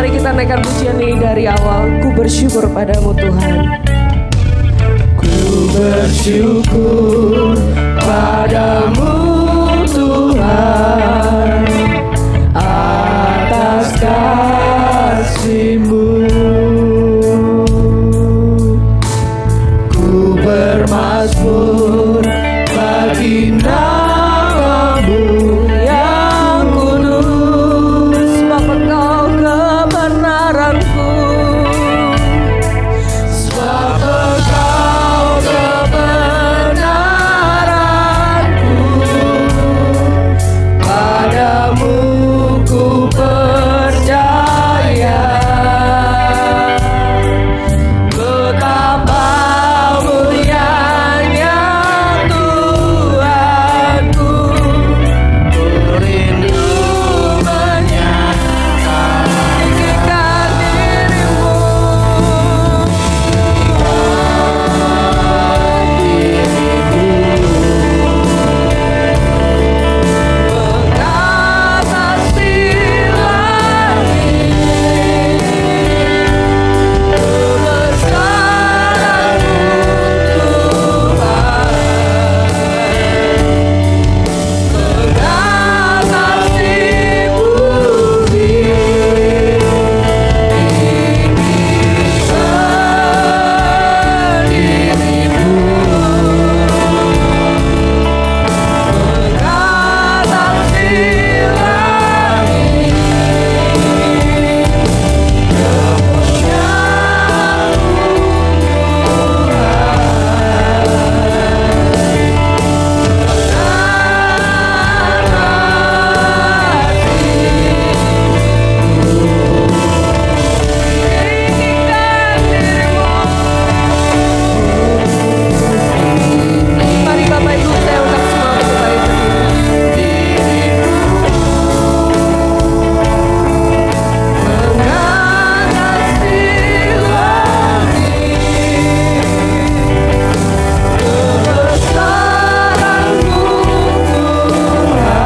Mari kita naikkan pujian ini dari awal. Ku bersyukur padamu Tuhan. Ku bersyukur padamu Tuhan atas kasih-Mu. Ku bermazmur bagi nama-Mu yang kudus, sebab Engkau kebenaranku, sebab Engkau kebenaranku. Padamu ku percaya, betapa mulianya Tuhanku. Ku rindu menyatakan dirimu, mengatasi langit, kebesaran-Mu Tuhan, mengatasi bumi, dirimu, mengatasi langit, Mari Bapak Ibu saya undang semua supaya berdiri. Mengatasi langit, kebesaran-Mu Tuhan,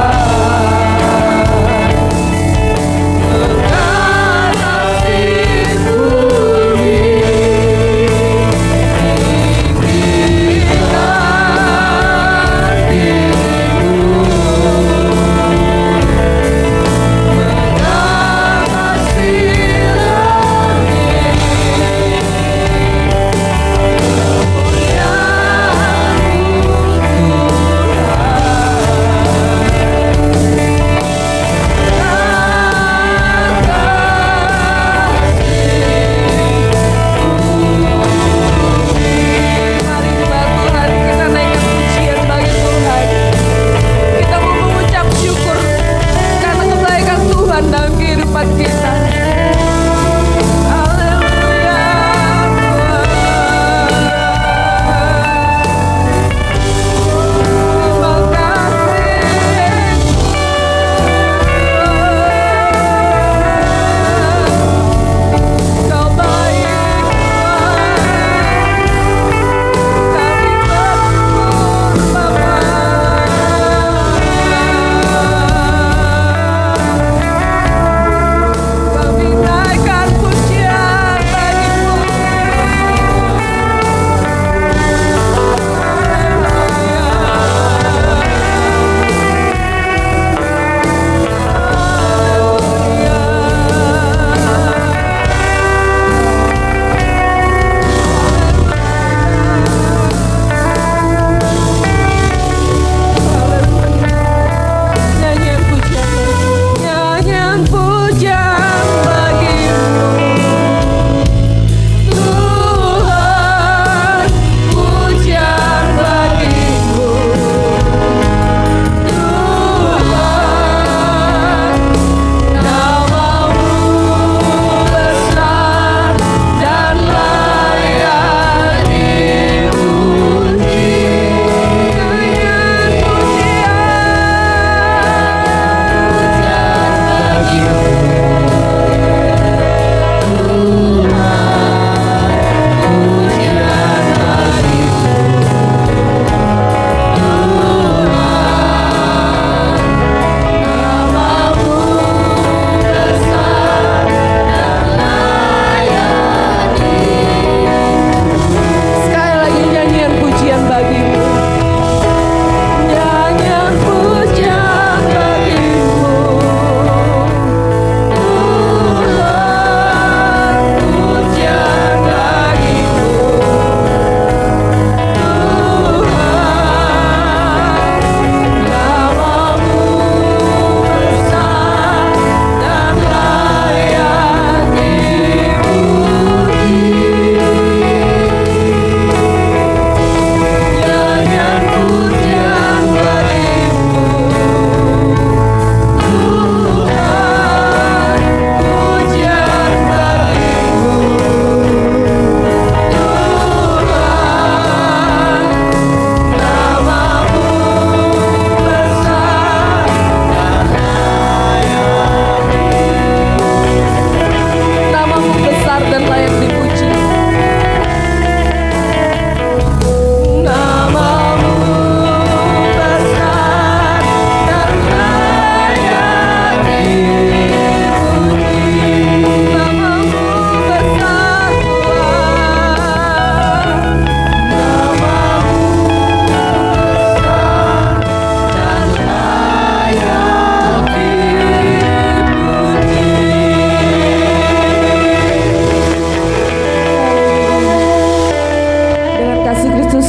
mengatasi bumi, Mari sembah Tuhan, kita naikkan pujian bagi Tuhan. Kita mau mengucap syukur karena kebaikan Tuhan dalam kehidupan kita. Haleluya Tuhan. Terima kasih. Kau baik Tuhan. Kami bersyukur Bapa.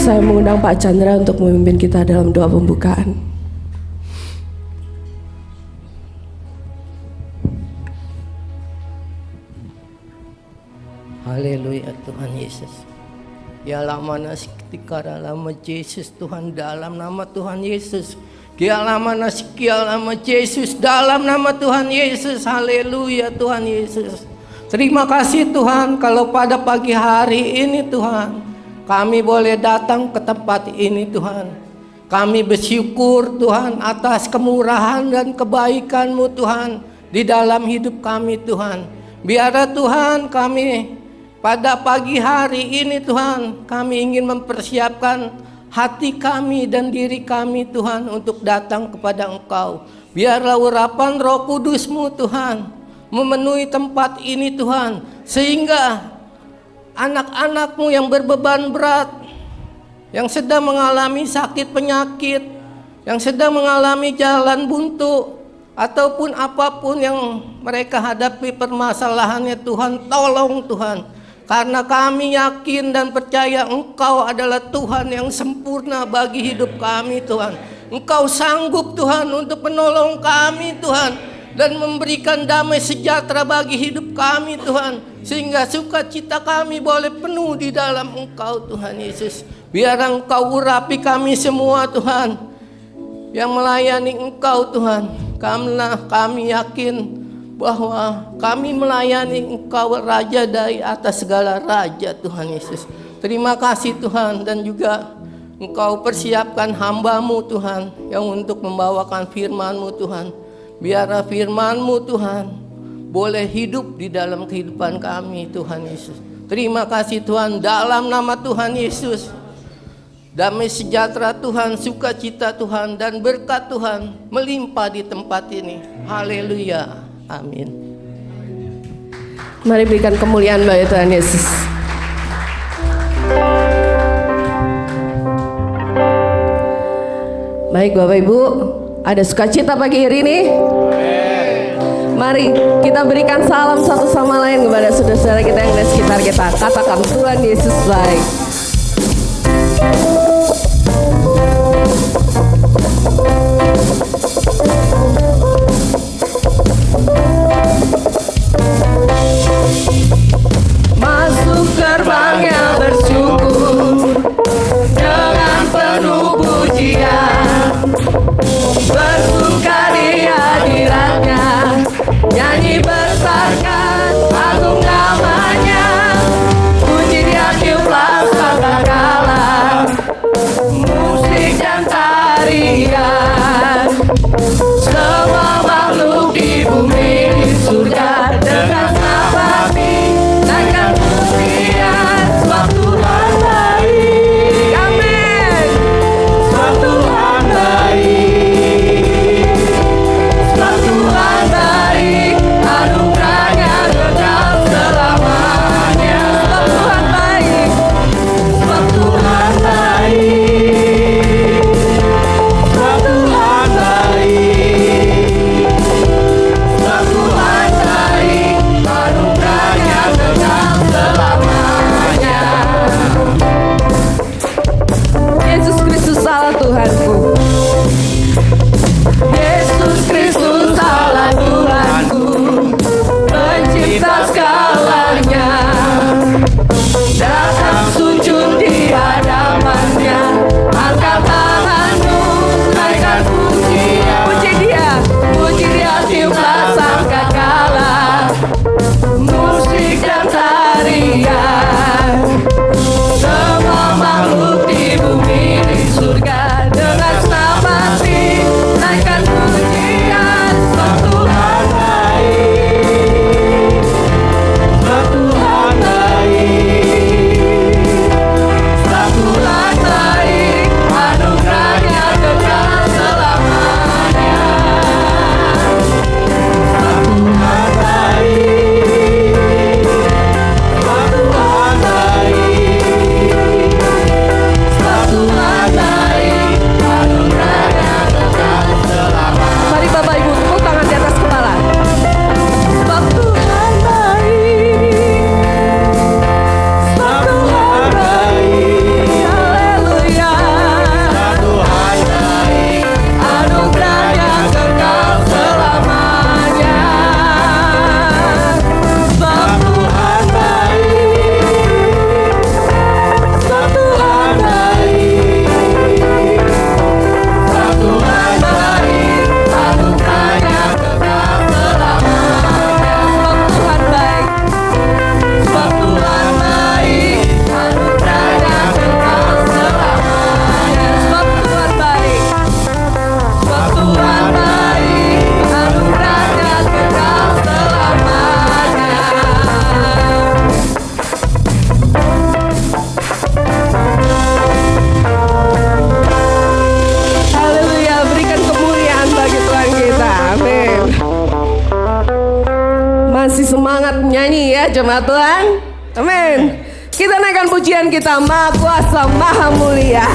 Saya mengundang Pak Chandra untuk memimpin kita dalam doa pembukaan. Haleluya Tuhan Yesus. Ya lama ketika lama Yesus Tuhan, dalam nama Tuhan Yesus. Ya lama Yesus, dalam nama Tuhan Yesus. Haleluya Tuhan Yesus. Terima kasih Tuhan kalau pada pagi hari ini Tuhan kami boleh datang ke tempat ini Tuhan. Kami bersyukur Tuhan atas kemurahan dan kebaikan-Mu Tuhan di dalam hidup kami Tuhan. Biarlah Tuhan kami pada pagi hari ini Tuhan, kami ingin mempersiapkan hati kami dan diri kami Tuhan untuk datang kepada Engkau. Biarlah urapan Roh Kudus-Mu Tuhan memenuhi tempat ini Tuhan, sehingga anak-anak-Mu yang berbeban berat, yang sedang mengalami sakit penyakit, yang sedang mengalami jalan buntu, ataupun apapun yang mereka hadapi permasalahannya Tuhan, tolong Tuhan. Karena kami yakin dan percaya Engkau adalah Tuhan yang sempurna bagi hidup kami Tuhan. Engkau sanggup Tuhan untuk menolong kami Tuhan, dan memberikan damai sejahtera bagi hidup kami Tuhan, sehingga sukacita kami boleh penuh di dalam Engkau Tuhan Yesus. Biar Engkau urapi kami semua Tuhan yang melayani Engkau Tuhan, karena kami yakin bahwa kami melayani Engkau Raja dari atas segala raja Tuhan Yesus. Terima kasih Tuhan, dan juga Engkau persiapkan hamba-Mu Tuhan yang untuk membawakan firman-Mu Tuhan. Biarlah firman-Mu Tuhan boleh hidup di dalam kehidupan kami Tuhan Yesus. Terima kasih Tuhan, dalam nama Tuhan Yesus. Damai sejahtera Tuhan, sukacita Tuhan, dan berkat Tuhan melimpah di tempat ini. Haleluya, amin. Mari berikan kemuliaan bagi Tuhan Yesus. Baik Bapak Ibu, ada sukacita pagi hari ini? Mari kita berikan salam satu sama lain kepada saudara-saudara kita yang ada di sekitar kita. Katakan Tuhan Yesus baik. Masuk gerbangnya bersyukur dengan penuh pujian, bersuka di hadiratnya, nyanyi besarkan agung namanya, puji dia tiuplah sangkakala, semangat nyanyi ya jemaat Tuhan. Amin. Kita naikkan pujian kita, Maha Kuasa, Maha Mulia.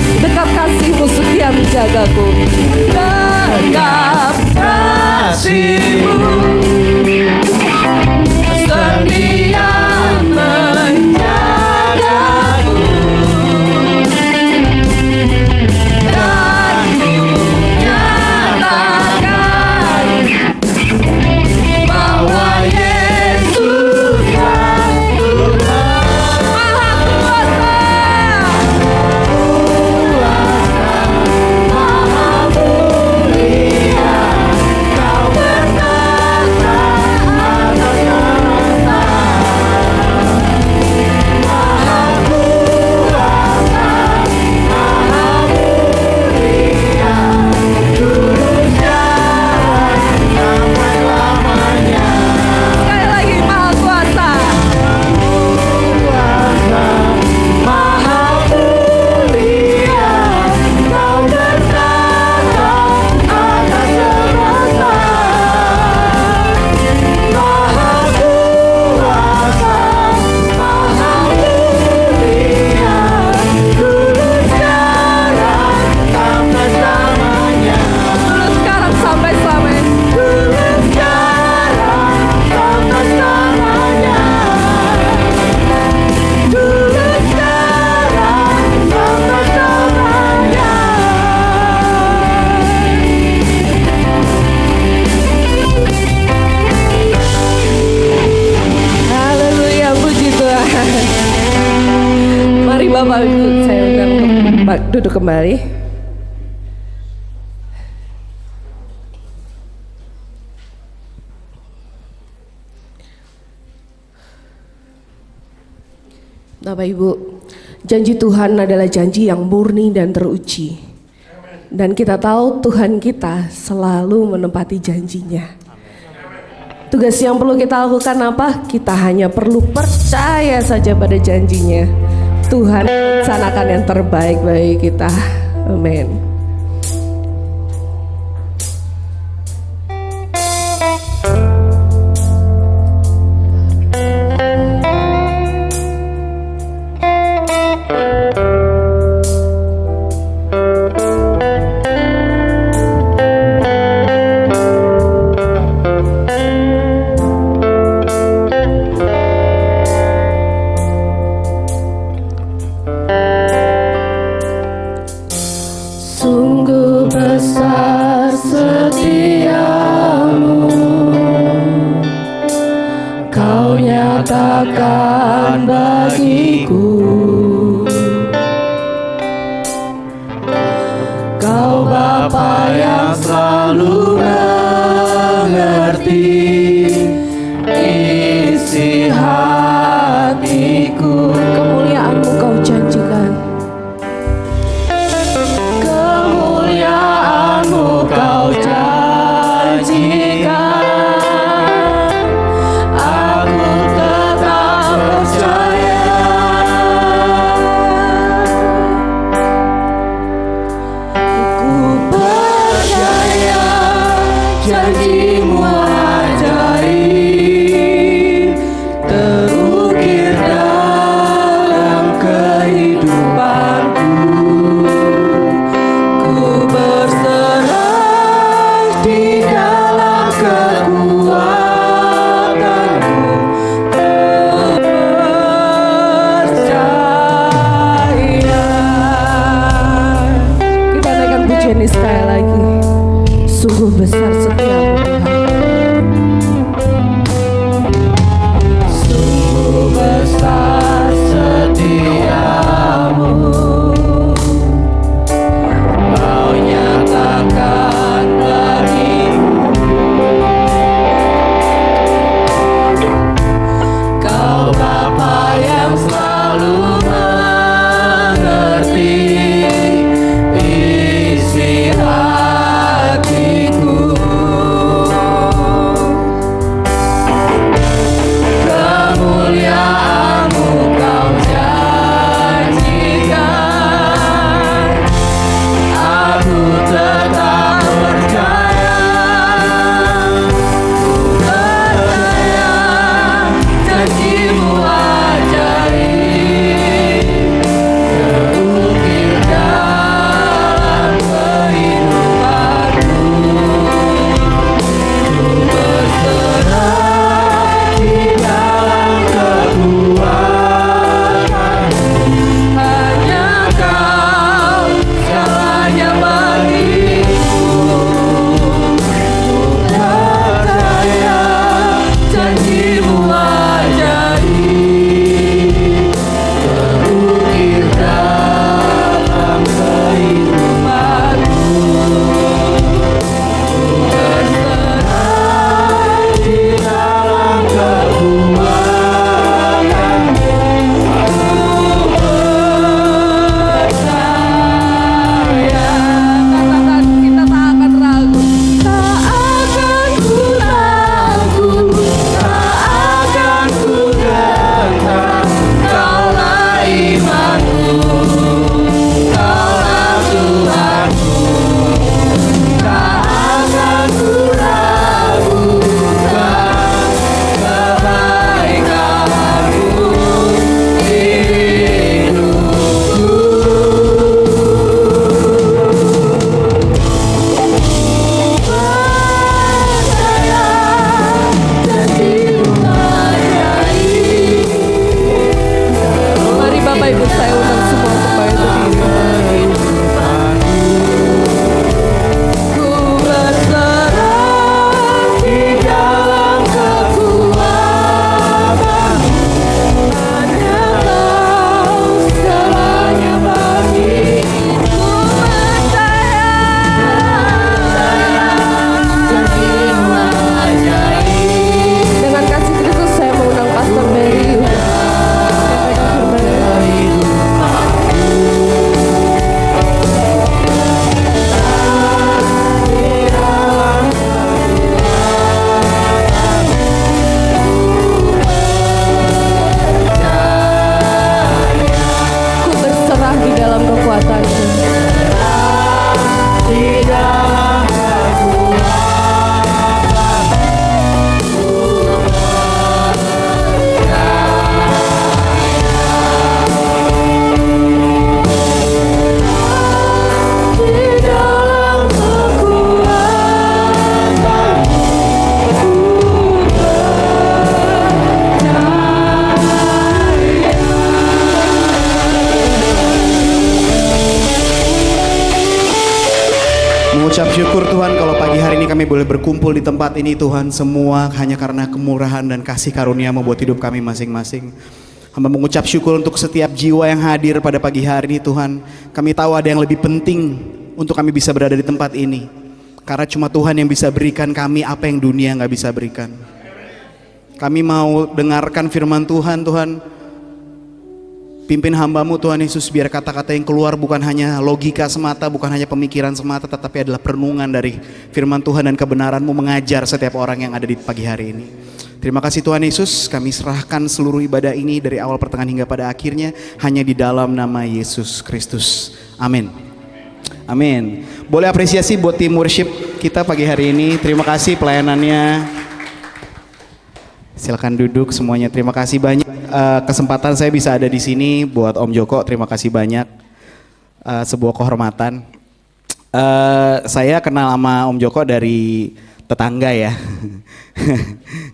Jagaku, tegap kasih-Mu setia menjagaku, dan Ku nyatakan bahwa Yesus Tuhan Maha Kuasa. Bapak Ibu, saya undang untuk duduk kembali. Bapak Ibu, janji Tuhan adalah janji yang murni dan teruji. Dan kita tahu Tuhan kita selalu menepati janjinya. Tugas yang perlu kita lakukan apa? Kita hanya perlu percaya saja pada janjinya. Tuhan melaksanakan yang terbaik bagi kita. Amin. Nyatakan bagiku, Kau Bapa yang selalu mengerti isi hatiku. Kemuliaan-Mu Kau janjikan, kemuliaan lagi. Sungguh besar setiamu Tuhan. Sungguh besar setiamu, Kau nyatakan bagiku. Kau Bapa yang selalu mengerti isi hatiku. Kemuliaan-Mu Kau janjikan, aku tetap percaya. Ku percaya janji-Mu ajaib, terukir dalam kehidupanku. Ku berserah di dalam kekuatan-Mu. Hanya Kau segalanya bagiku. Ku percaya janji-Mu ajaib, terukir dalam kehidupanku. Ku berserah di dalam kekuatan-Mu. Katakan, kita tak akan ragu. Tak akan ku ragu, tak akan ku Gentar, Kaulah imanku, Kaulah Tuhanku. Tak akan ku ragukan kebaikan-Mu di hidupku. Percaya janji-Mu ajaib. Mari Bapak Ibu saya undang semua supaya berdiri. Ku berserah di dalam kekuatan-Mu. Hanya Kau segalanya bagiku. Janji-Mu ajaib, Dengan kasih Kristus saya mengundang Pastor Mary. Ku berserah di dalam kekuatan-Mu. di dalam di dalam Mengucap syukur Tuhan kalau pagi hari ini kami boleh berkumpul di tempat ini Tuhan, semua hanya karena kemurahan dan kasih karunia membuat hidup kami masing-masing. Hamba mengucap syukur untuk setiap jiwa yang hadir pada pagi hari ini Tuhan. Kami tahu ada yang lebih penting untuk kami bisa berada di tempat ini, karena cuma Tuhan yang bisa berikan kami apa yang dunia nggak bisa berikan. Kami mau dengarkan firman Tuhan, Tuhan. Pimpin hamba-Mu Tuhan Yesus, biar kata-kata yang keluar bukan hanya logika semata, bukan hanya pemikiran semata, tetapi adalah perenungan dari firman Tuhan dan kebenaran-Mu mengajar setiap orang yang ada di pagi hari ini. Terima kasih Tuhan Yesus, kami serahkan seluruh ibadah ini dari awal pertengahan hingga pada akhirnya hanya di dalam nama Yesus Kristus. Amin. Amin. Boleh apresiasi buat tim worship kita pagi hari ini. Terima kasih pelayanannya. Silakan duduk semuanya. Terima kasih banyak kesempatan saya bisa ada di sini buat Om Joko. Terima kasih banyak. Sebuah kehormatan. Saya kenal sama Om Joko dari tetangga ya.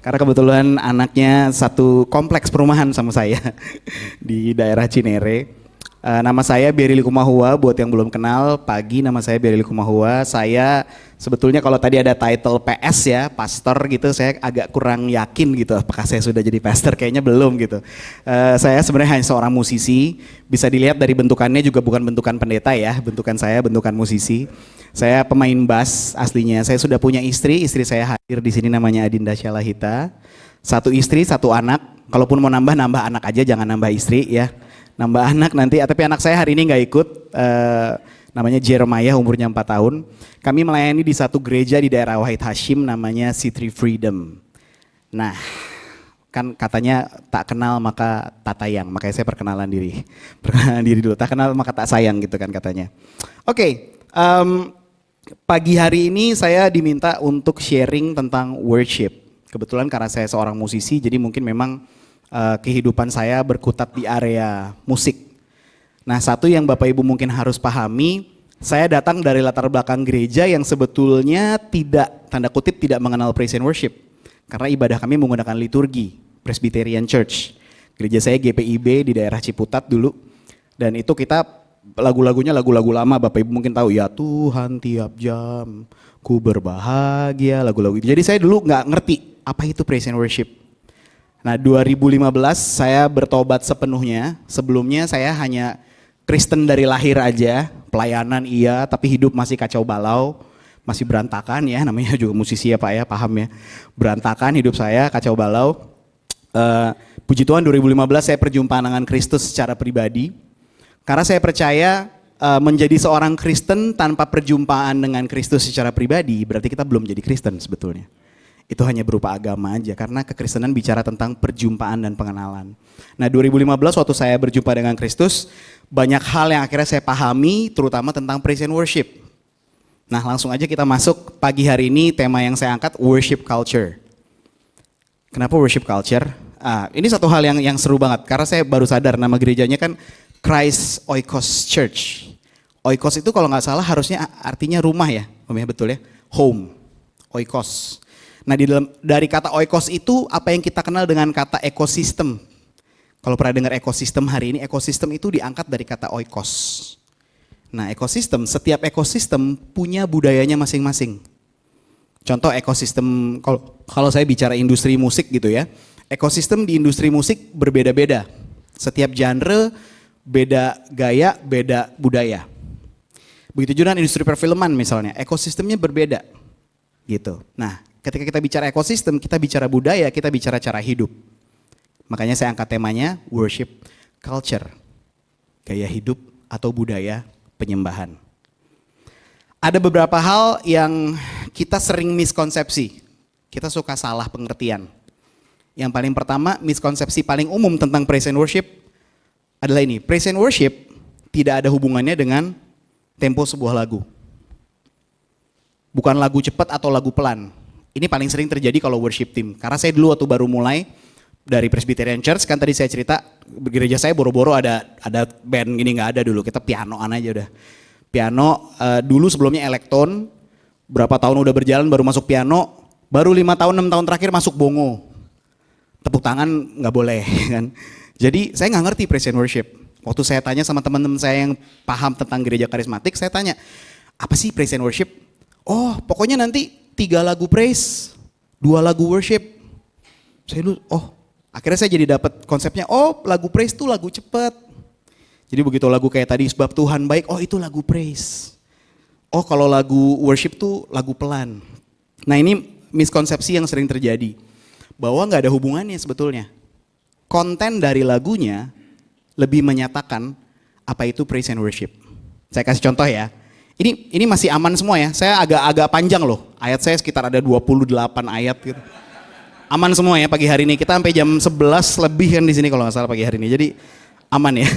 Karena kebetulan anaknya satu kompleks perumahan sama saya di daerah Cinere. Nama saya Berry Likumahua, buat yang belum kenal, pagi nama saya Berry Likumahua. Saya sebetulnya kalau tadi ada title PS ya, pastor gitu, saya agak kurang yakin gitu apakah saya sudah jadi pastor, kayaknya belum gitu. Saya sebenarnya hanya seorang musisi, bisa dilihat dari bentukannya juga bukan bentukan pendeta ya, bentukan saya bentukan musisi. Saya pemain bass aslinya, saya sudah punya istri saya hadir di sini namanya Adinda Syalahita. Satu istri, satu anak, kalaupun mau nambah anak aja, jangan nambah istri ya. Nambah anak nanti, tapi anak saya hari ini nggak ikut, namanya Jeremiah, umurnya 4 tahun. Kami melayani di satu gereja di daerah Wahid Hashim, namanya City Freedom. Nah, kan katanya tak kenal maka tak tayang, makanya saya perkenalan diri dulu, tak kenal maka tak sayang gitu kan katanya. Oke, pagi hari ini saya diminta untuk sharing tentang worship. Kebetulan karena saya seorang musisi, jadi mungkin memang kehidupan saya berkutat di area musik. Nah, satu yang Bapak Ibu mungkin harus pahami, saya datang dari latar belakang gereja yang sebetulnya tidak, tanda kutip, tidak mengenal praise and worship. Karena ibadah kami menggunakan liturgi, Presbyterian Church. Gereja saya GPIB di daerah Ciputat dulu. Dan itu kita lagu-lagunya lagu-lagu lama, Bapak Ibu mungkin tahu, ya Tuhan tiap jam ku berbahagia, lagu-lagu itu. Jadi saya dulu nggak ngerti apa itu praise and worship. Nah, 2015 saya bertobat sepenuhnya. Sebelumnya saya hanya Kristen dari lahir aja, pelayanan iya, tapi hidup masih kacau balau, masih berantakan ya, namanya juga musisi ya Pak ya, paham ya. Berantakan hidup saya, kacau balau. Puji Tuhan 2015 saya perjumpaan dengan Kristus secara pribadi. Karena saya percaya menjadi seorang Kristen tanpa perjumpaan dengan Kristus secara pribadi, berarti kita belum jadi Kristen sebetulnya. Itu hanya berupa agama aja, karena kekristenan bicara tentang perjumpaan dan pengenalan. Nah, 2015 waktu saya berjumpa dengan Kristus, banyak hal yang akhirnya saya pahami, terutama tentang praise and worship. Nah, langsung aja kita masuk pagi hari ini, tema yang saya angkat, worship culture. Kenapa worship culture? Ini satu hal yang seru banget, karena saya baru sadar nama gerejanya kan Christ Oikos Church. Oikos itu kalau nggak salah harusnya artinya rumah ya, Om ya, betul ya? Home, oikos. Nah, dari kata oikos itu apa yang kita kenal dengan kata ekosistem. Kalau pernah dengar ekosistem hari ini, ekosistem itu diangkat dari kata oikos. Nah, ekosistem, setiap ekosistem punya budayanya masing-masing. Contoh ekosistem, kalau saya bicara industri musik gitu ya, ekosistem di industri musik berbeda-beda. Setiap genre, beda gaya, beda budaya. Begitu juga dengan industri perfilman misalnya, ekosistemnya berbeda gitu. Nah, ketika kita bicara ekosistem, kita bicara budaya, kita bicara cara hidup. Makanya saya angkat temanya worship culture. Gaya hidup atau budaya penyembahan. Ada beberapa hal yang kita sering miskonsepsi. Kita suka salah pengertian. Yang paling pertama, miskonsepsi paling umum tentang praise and worship adalah ini. Praise and worship tidak ada hubungannya dengan tempo sebuah lagu. Bukan lagu cepat atau lagu pelan. Ini paling sering terjadi kalau worship team. Karena saya dulu waktu baru mulai dari Presbyterian Church, kan tadi saya cerita gereja saya boro-boro ada band gini, nggak ada dulu. Kita pianoan aja udah. Piano dulu sebelumnya elektron, berapa tahun udah berjalan baru masuk piano, baru 5 tahun 6 tahun terakhir masuk bongo. Tepuk tangan nggak boleh kan. Jadi saya nggak ngerti praise and worship. Waktu saya tanya sama teman-teman saya yang paham tentang gereja karismatik, saya tanya, apa sih praise and worship? Oh, pokoknya nanti 3 lagu praise, 2 lagu worship. Saya dulu, akhirnya saya jadi dapat konsepnya, lagu praise tuh lagu cepat. Jadi begitu lagu kayak tadi, sebab Tuhan baik, itu lagu praise. Kalau lagu worship tuh lagu pelan. Nah, ini miskonsepsi yang sering terjadi. Bahwa gak ada hubungannya sebetulnya. Konten dari lagunya lebih menyatakan apa itu praise and worship. Saya kasih contoh ya. Ini masih aman semua ya. Saya agak panjang loh. Ayat saya sekitar ada 28 ayat gitu. Aman semua ya pagi hari ini. Kita sampai jam 11 lebih kan di sini kalau nggak salah pagi hari ini. Jadi aman ya.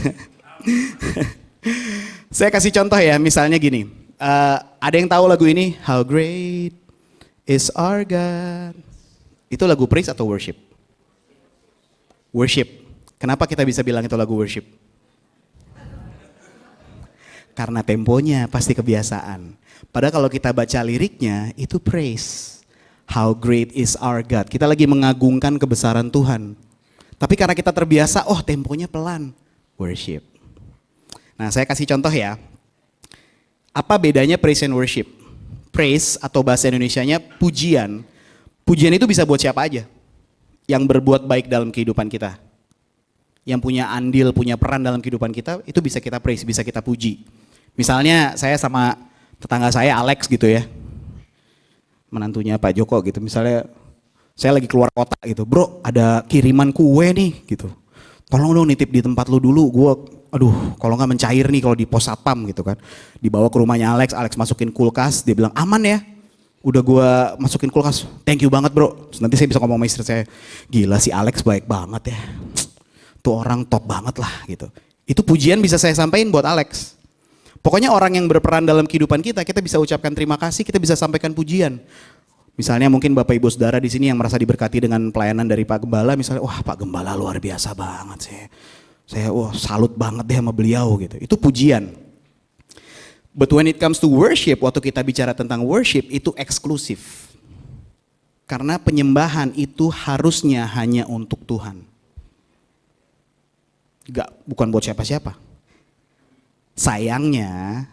Saya kasih contoh ya. Misalnya gini. Ada yang tahu lagu ini? How great is our God. Itu lagu praise atau worship? Worship. Kenapa kita bisa bilang itu lagu worship? Karena temponya pasti kebiasaan. Padahal kalau kita baca liriknya itu praise. How great is our God. Kita lagi mengagungkan kebesaran Tuhan. Tapi karena kita terbiasa, temponya pelan. Worship. Nah, saya kasih contoh ya. Apa bedanya praise and worship? Praise atau bahasa Indonesianya pujian. Pujian itu bisa buat siapa aja yang berbuat baik dalam kehidupan kita. Yang punya andil, punya peran dalam kehidupan kita, itu bisa kita praise, bisa kita puji. Misalnya saya sama tetangga saya Alex gitu ya, menantunya Pak Joko gitu, misalnya saya lagi keluar kota gitu, bro ada kiriman kue nih gitu, tolong dong nitip di tempat lu dulu, kalau nggak mencair nih kalau di pos satpam gitu kan. Dibawa ke rumahnya Alex masukin kulkas, dia bilang aman ya, udah gue masukin kulkas, thank you banget bro. Terus nanti saya bisa ngomong sama istri saya, gila si Alex baik banget ya, tuh orang top banget lah gitu. Itu pujian bisa saya sampaikan buat Alex. Pokoknya orang yang berperan dalam kehidupan kita, kita bisa ucapkan terima kasih, kita bisa sampaikan pujian. Misalnya mungkin Bapak Ibu Saudara di sini yang merasa diberkati dengan pelayanan dari Pak Gembala, misalnya wah Pak Gembala luar biasa banget sih. Saya salut banget deh sama beliau gitu. Itu pujian. But when it comes to worship, waktu kita bicara tentang worship itu eksklusif. Karena penyembahan itu harusnya hanya untuk Tuhan. Bukan buat siapa-siapa. Sayangnya,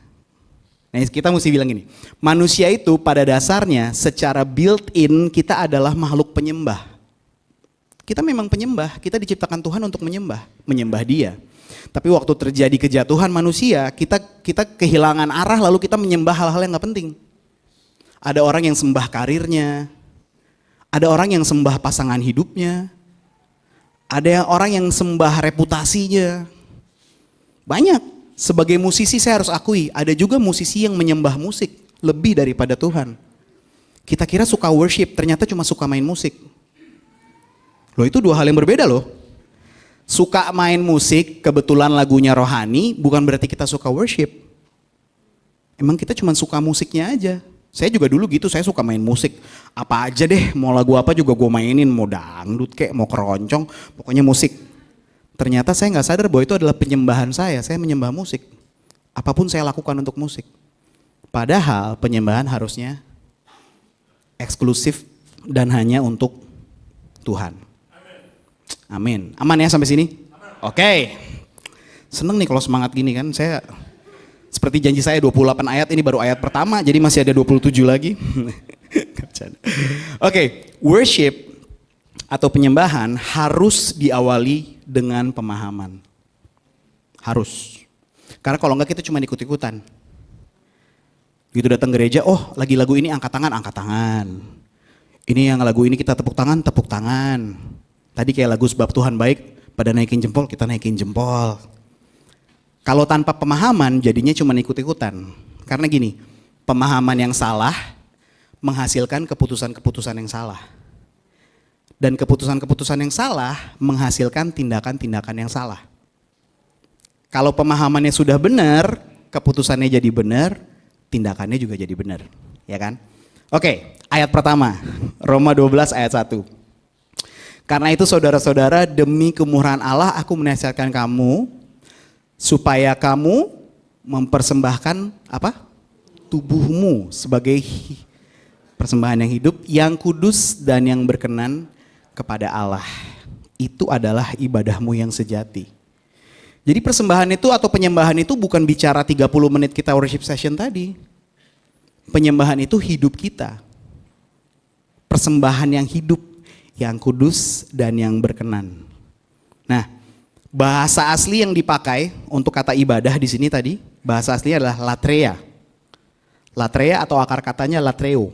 nah kita mesti bilang gini, manusia itu pada dasarnya secara built-in kita adalah makhluk penyembah. Kita memang penyembah, kita diciptakan Tuhan untuk menyembah Dia. Tapi waktu terjadi kejatuhan manusia, kita kehilangan arah lalu kita menyembah hal-hal yang gak penting. Ada orang yang sembah karirnya, ada orang yang sembah pasangan hidupnya, ada orang yang sembah reputasinya. Banyak. Sebagai musisi saya harus akui, ada juga musisi yang menyembah musik lebih daripada Tuhan. Kita kira suka worship, ternyata cuma suka main musik. Loh itu dua hal yang berbeda loh. Suka main musik, kebetulan lagunya rohani, bukan berarti kita suka worship. Emang kita cuma suka musiknya aja. Saya juga dulu gitu, saya suka main musik. Apa aja deh, mau lagu apa juga gue mainin, mau dangdut kek, mau keroncong, pokoknya musik. Ternyata saya nggak sadar bahwa itu adalah penyembahan saya menyembah musik. Apapun saya lakukan untuk musik. Padahal penyembahan harusnya eksklusif dan hanya untuk Tuhan. Amin. Aman ya sampai sini? Oke. Seneng nih kalau semangat gini kan. Saya seperti janji saya 28 ayat, ini baru ayat pertama, jadi masih ada 27 lagi. Oke, worship atau penyembahan harus diawali dengan pemahaman. Harus. Karena kalau enggak kita cuma ikut-ikutan. Gitu datang gereja, oh lagi lagu ini angkat tangan. Ini yang lagu ini kita tepuk tangan. Tadi kayak lagu sebab Tuhan baik, pada naikin jempol, kita naikin jempol. Kalau tanpa pemahaman jadinya cuma ikut-ikutan. Karena gini, pemahaman yang salah menghasilkan keputusan-keputusan yang salah. Dan keputusan-keputusan yang salah menghasilkan tindakan-tindakan yang salah. Kalau pemahamannya sudah benar, keputusannya jadi benar, tindakannya juga jadi benar. Ya kan? Oke, ayat pertama, Roma 12 ayat 1. Karena itu saudara-saudara, demi kemurahan Allah aku menasihatkan kamu, supaya kamu mempersembahkan apa? Tubuhmu sebagai persembahan yang hidup, yang kudus dan yang berkenan kepada Allah. Itu adalah ibadahmu yang sejati. Jadi persembahan itu atau penyembahan itu bukan bicara 30 menit kita worship session tadi. Penyembahan itu hidup kita. Persembahan yang hidup, yang kudus dan yang berkenan. Nah, bahasa asli yang dipakai untuk kata ibadah di sini tadi, bahasa asli adalah latreia. Latreia atau akar katanya latreo.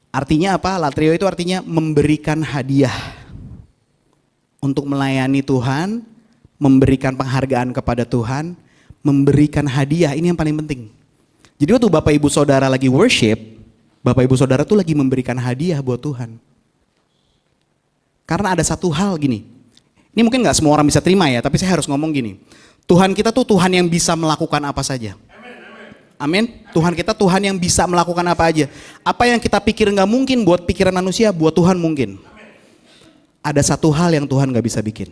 Artinya apa? Latreo itu artinya memberikan hadiah. Untuk melayani Tuhan, memberikan penghargaan kepada Tuhan, memberikan hadiah, ini yang paling penting. Jadi waktu Bapak Ibu Saudara lagi worship, Bapak Ibu Saudara tuh lagi memberikan hadiah buat Tuhan. Karena ada satu hal gini, ini mungkin gak semua orang bisa terima ya, tapi saya harus ngomong gini. Tuhan kita tuh Tuhan yang bisa melakukan apa saja. Amin. Tuhan kita Tuhan yang bisa melakukan apa aja. Apa yang kita pikir gak mungkin buat pikiran manusia, buat Tuhan mungkin. Ada satu hal yang Tuhan gak bisa bikin.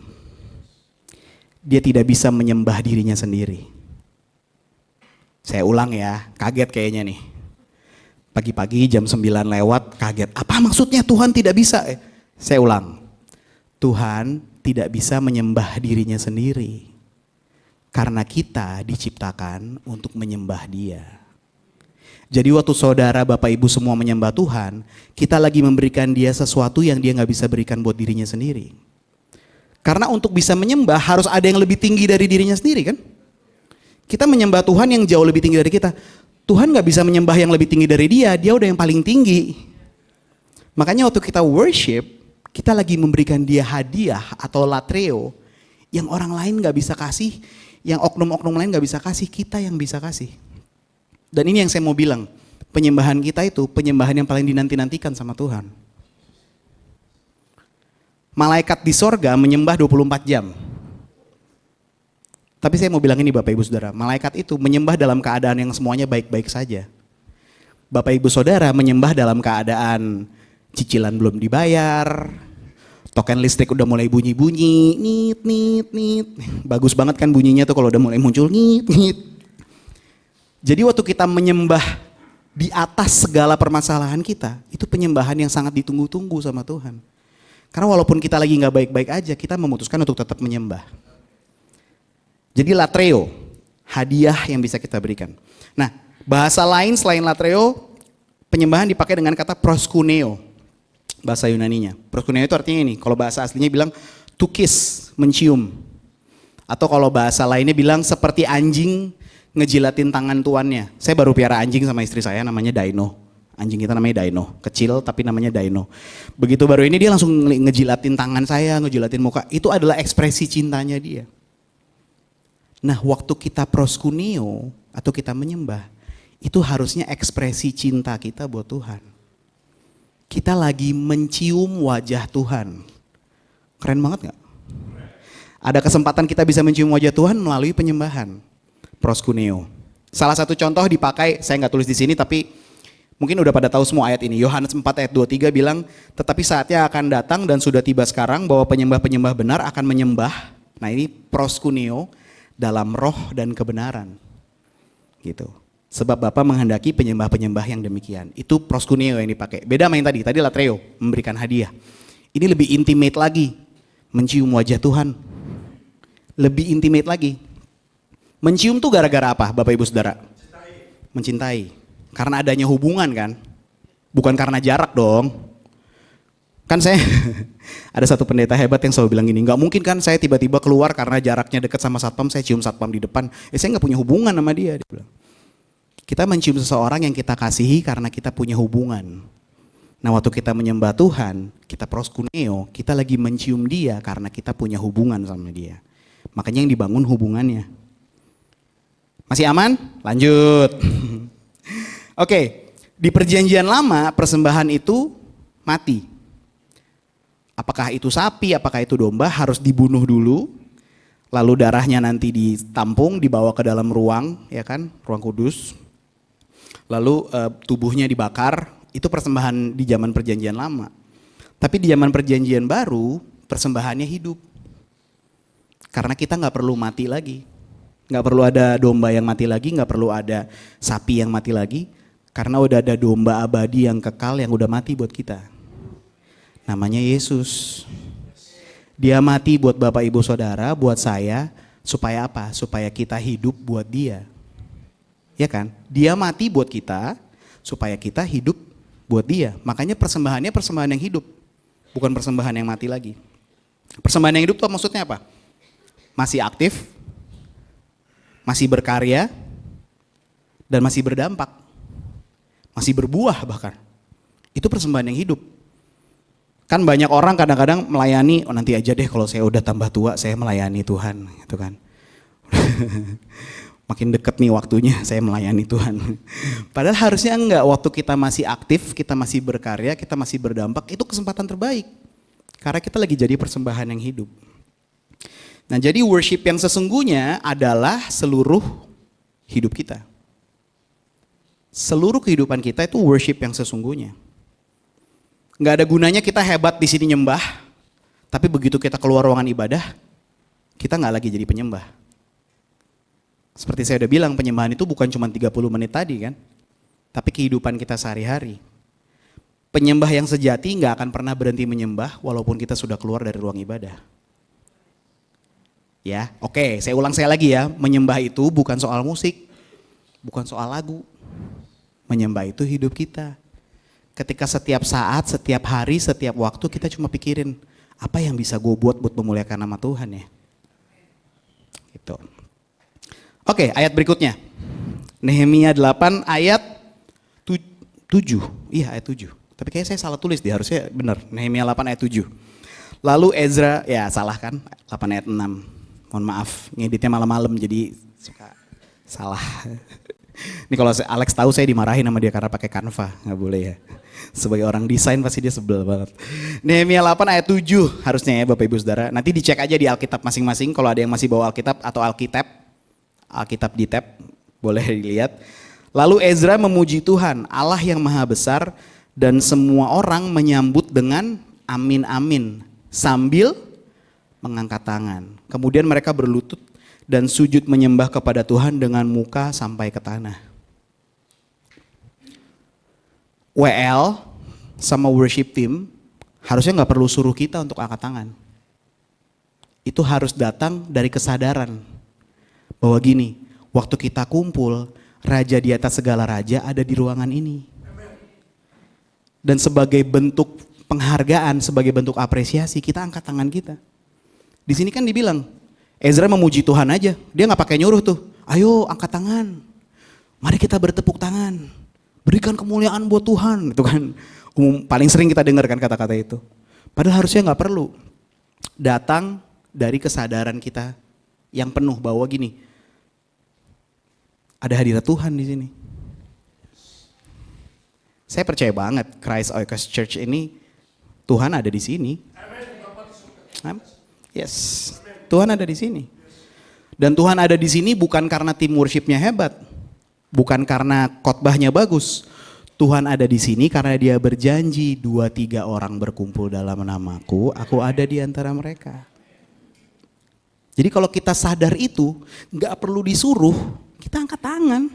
Dia tidak bisa menyembah dirinya sendiri. Saya ulang ya, kaget kayaknya nih. Pagi-pagi jam 9 lewat, kaget. Apa maksudnya Tuhan tidak bisa? Saya ulang. Tuhan tidak bisa menyembah dirinya sendiri. Karena kita diciptakan untuk menyembah Dia. Jadi waktu saudara, Bapak, Ibu semua menyembah Tuhan, kita lagi memberikan Dia sesuatu yang Dia gak bisa berikan buat dirinya sendiri. Karena untuk bisa menyembah harus ada yang lebih tinggi dari dirinya sendiri kan? Kita menyembah Tuhan yang jauh lebih tinggi dari kita. Tuhan gak bisa menyembah yang lebih tinggi dari Dia, Dia udah yang paling tinggi. Makanya waktu kita worship, kita lagi memberikan Dia hadiah atau latreo yang orang lain gak bisa kasih, yang oknum-oknum lain gak bisa kasih, kita yang bisa kasih. Dan ini yang saya mau bilang, penyembahan kita itu penyembahan yang paling dinanti-nantikan sama Tuhan. Malaikat di sorga menyembah 24 jam. Tapi saya mau bilang ini Bapak Ibu Saudara, malaikat itu menyembah dalam keadaan yang semuanya baik-baik saja. Bapak Ibu Saudara menyembah dalam keadaan cicilan belum dibayar, token listrik udah mulai bunyi-bunyi, nit nit nit. Bagus banget kan bunyinya tuh kalau udah mulai muncul nit nit. Jadi waktu kita menyembah di atas segala permasalahan kita, itu penyembahan yang sangat ditunggu-tunggu sama Tuhan. Karena walaupun kita lagi gak baik-baik aja, kita memutuskan untuk tetap menyembah. Jadi latreo, hadiah yang bisa kita berikan. Nah, bahasa lain selain latreo, penyembahan dipakai dengan kata proskuneo. Bahasa Yunaninya. Proskuneo itu artinya ini, kalau bahasa aslinya bilang to kiss, mencium. Atau kalau bahasa lainnya bilang seperti anjing ngejilatin tangan tuannya. Saya baru piara anjing sama istri saya, namanya Dino. Anjing kita namanya Dino, kecil tapi namanya Dino. Begitu baru ini dia langsung ngejilatin tangan saya, ngejilatin muka. Itu adalah ekspresi cintanya dia. Nah, waktu kita proskuneo atau kita menyembah, itu harusnya ekspresi cinta kita buat Tuhan. Kita lagi mencium wajah Tuhan. Keren banget gak? Ada kesempatan kita bisa mencium wajah Tuhan melalui penyembahan. Proskuneo. Salah satu contoh dipakai, saya nggak tulis di sini tapi mungkin udah pada tahu semua ayat ini. Yohanes 4 ayat 23 bilang, tetapi saatnya akan datang dan sudah tiba sekarang bahwa penyembah-penyembah benar akan menyembah. Nah ini proskuneo dalam roh dan kebenaran. Gitu. Sebab Bapa menghendaki penyembah-penyembah yang demikian. Itu proskuneo yang dipakai. Beda sama yang tadi latreo, memberikan hadiah. Ini lebih intimate lagi, mencium wajah Tuhan. Lebih intimate lagi. Mencium tuh gara-gara apa Bapak Ibu Saudara? Mencintai. Karena adanya hubungan kan? Bukan karena jarak dong. Kan saya, ada satu pendeta hebat yang selalu bilang gini, gak mungkin kan saya tiba-tiba keluar karena jaraknya dekat sama satpam, saya cium satpam di depan. Saya gak punya hubungan sama dia. Dia bilang. Kita mencium seseorang yang kita kasihi karena kita punya hubungan. Nah waktu kita menyembah Tuhan, kita proskuneo, kita lagi mencium dia karena kita punya hubungan sama dia. Makanya yang dibangun hubungannya. Masih aman? Lanjut. Oke, di perjanjian lama persembahan itu mati. Apakah itu sapi, apakah itu domba harus dibunuh dulu. Lalu darahnya nanti ditampung, dibawa ke dalam ruang, ya kan, ruang kudus. Lalu tubuhnya dibakar, itu persembahan di zaman perjanjian lama. Tapi di zaman perjanjian baru, persembahannya hidup. Karena kita nggak perlu mati lagi. Nggak perlu ada domba yang mati lagi, nggak perlu ada sapi yang mati lagi. Karena udah ada domba abadi yang kekal yang udah mati buat kita. Namanya Yesus. Dia mati buat Bapak Ibu Saudara, buat saya. Supaya apa? Supaya kita hidup buat dia. Ya kan? Dia mati buat kita, supaya kita hidup buat dia. Makanya persembahannya persembahan yang hidup. Bukan persembahan yang mati lagi. Persembahan yang hidup tuh maksudnya apa? Masih aktif, masih berkarya, dan masih berdampak. Masih berbuah bahkan. Itu persembahan yang hidup. Kan banyak orang kadang-kadang melayani, oh nanti aja deh kalau saya udah tambah tua, saya melayani Tuhan. Gitu kan. Makin deket nih waktunya saya melayani Tuhan. Padahal harusnya enggak, waktu kita masih aktif, kita masih berkarya, kita masih berdampak, itu kesempatan terbaik. Karena kita lagi jadi persembahan yang hidup. Nah jadi worship yang sesungguhnya adalah seluruh hidup kita. Seluruh kehidupan kita itu worship yang sesungguhnya. Nggak ada gunanya kita hebat di sini nyembah, tapi begitu kita keluar ruangan ibadah, kita nggak lagi jadi penyembah. Seperti saya udah bilang, penyembahan itu bukan cuma 30 menit tadi kan, tapi kehidupan kita sehari-hari. Penyembah yang sejati nggak akan pernah berhenti menyembah walaupun kita sudah keluar dari ruang ibadah. Ya, oke, saya ulang lagi ya. Menyembah itu bukan soal musik, bukan soal lagu. Menyembah itu hidup kita. Ketika setiap saat, setiap hari, setiap waktu kita cuma pikirin apa yang bisa gue buat memuliakan nama Tuhan ya. Gitu. Oke, ayat berikutnya. Nehemia 8 ayat 7. Iya, ayat 7. Tapi kayaknya saya salah tulis deh, harusnya benar. Nehemia 8 ayat 7. Lalu Ezra, ya salah kan? 8 ayat 6. Mohon maaf, ngeditnya malam-malam jadi suka salah. Ini kalau Alex tahu saya dimarahin sama dia karena pakai Canva, nggak boleh ya. Sebagai orang desain pasti dia sebel banget. Nehemia 8 ayat 7 harusnya ya Bapak Ibu Saudara. Nanti dicek aja di Alkitab masing-masing kalau ada yang masih bawa Alkitab atau Alkitab di tab, boleh dilihat. Lalu Ezra memuji Tuhan, Allah yang maha besar, dan semua orang menyambut dengan amin amin sambil mengangkat tangan. Kemudian mereka berlutut dan sujud menyembah kepada Tuhan dengan muka sampai ke tanah. WL sama worship team harusnya nggak perlu suruh kita untuk angkat tangan. Itu harus datang dari kesadaran bahwa gini, waktu kita kumpul, Raja di atas segala raja ada di ruangan ini. Dan sebagai bentuk penghargaan, sebagai bentuk apresiasi, kita angkat tangan kita. Di sini kan dibilang, Ezra memuji Tuhan aja, dia nggak pakai nyuruh tuh. Ayo angkat tangan, mari kita bertepuk tangan, berikan kemuliaan buat Tuhan, itu kan paling sering kita dengar kan kata-kata itu. Padahal harusnya nggak perlu, datang dari kesadaran kita yang penuh bahwa gini, ada hadirat Tuhan di sini. Saya percaya banget Christ Oikos Church ini Tuhan ada di sini. Yes, Tuhan ada di sini. Dan Tuhan ada di sini bukan karena tim worshipnya hebat, bukan karena khotbahnya bagus. Tuhan ada di sini karena Dia berjanji 2-3 orang berkumpul dalam namaku, aku ada di antara mereka. Jadi kalau kita sadar itu, nggak perlu disuruh, kita angkat tangan,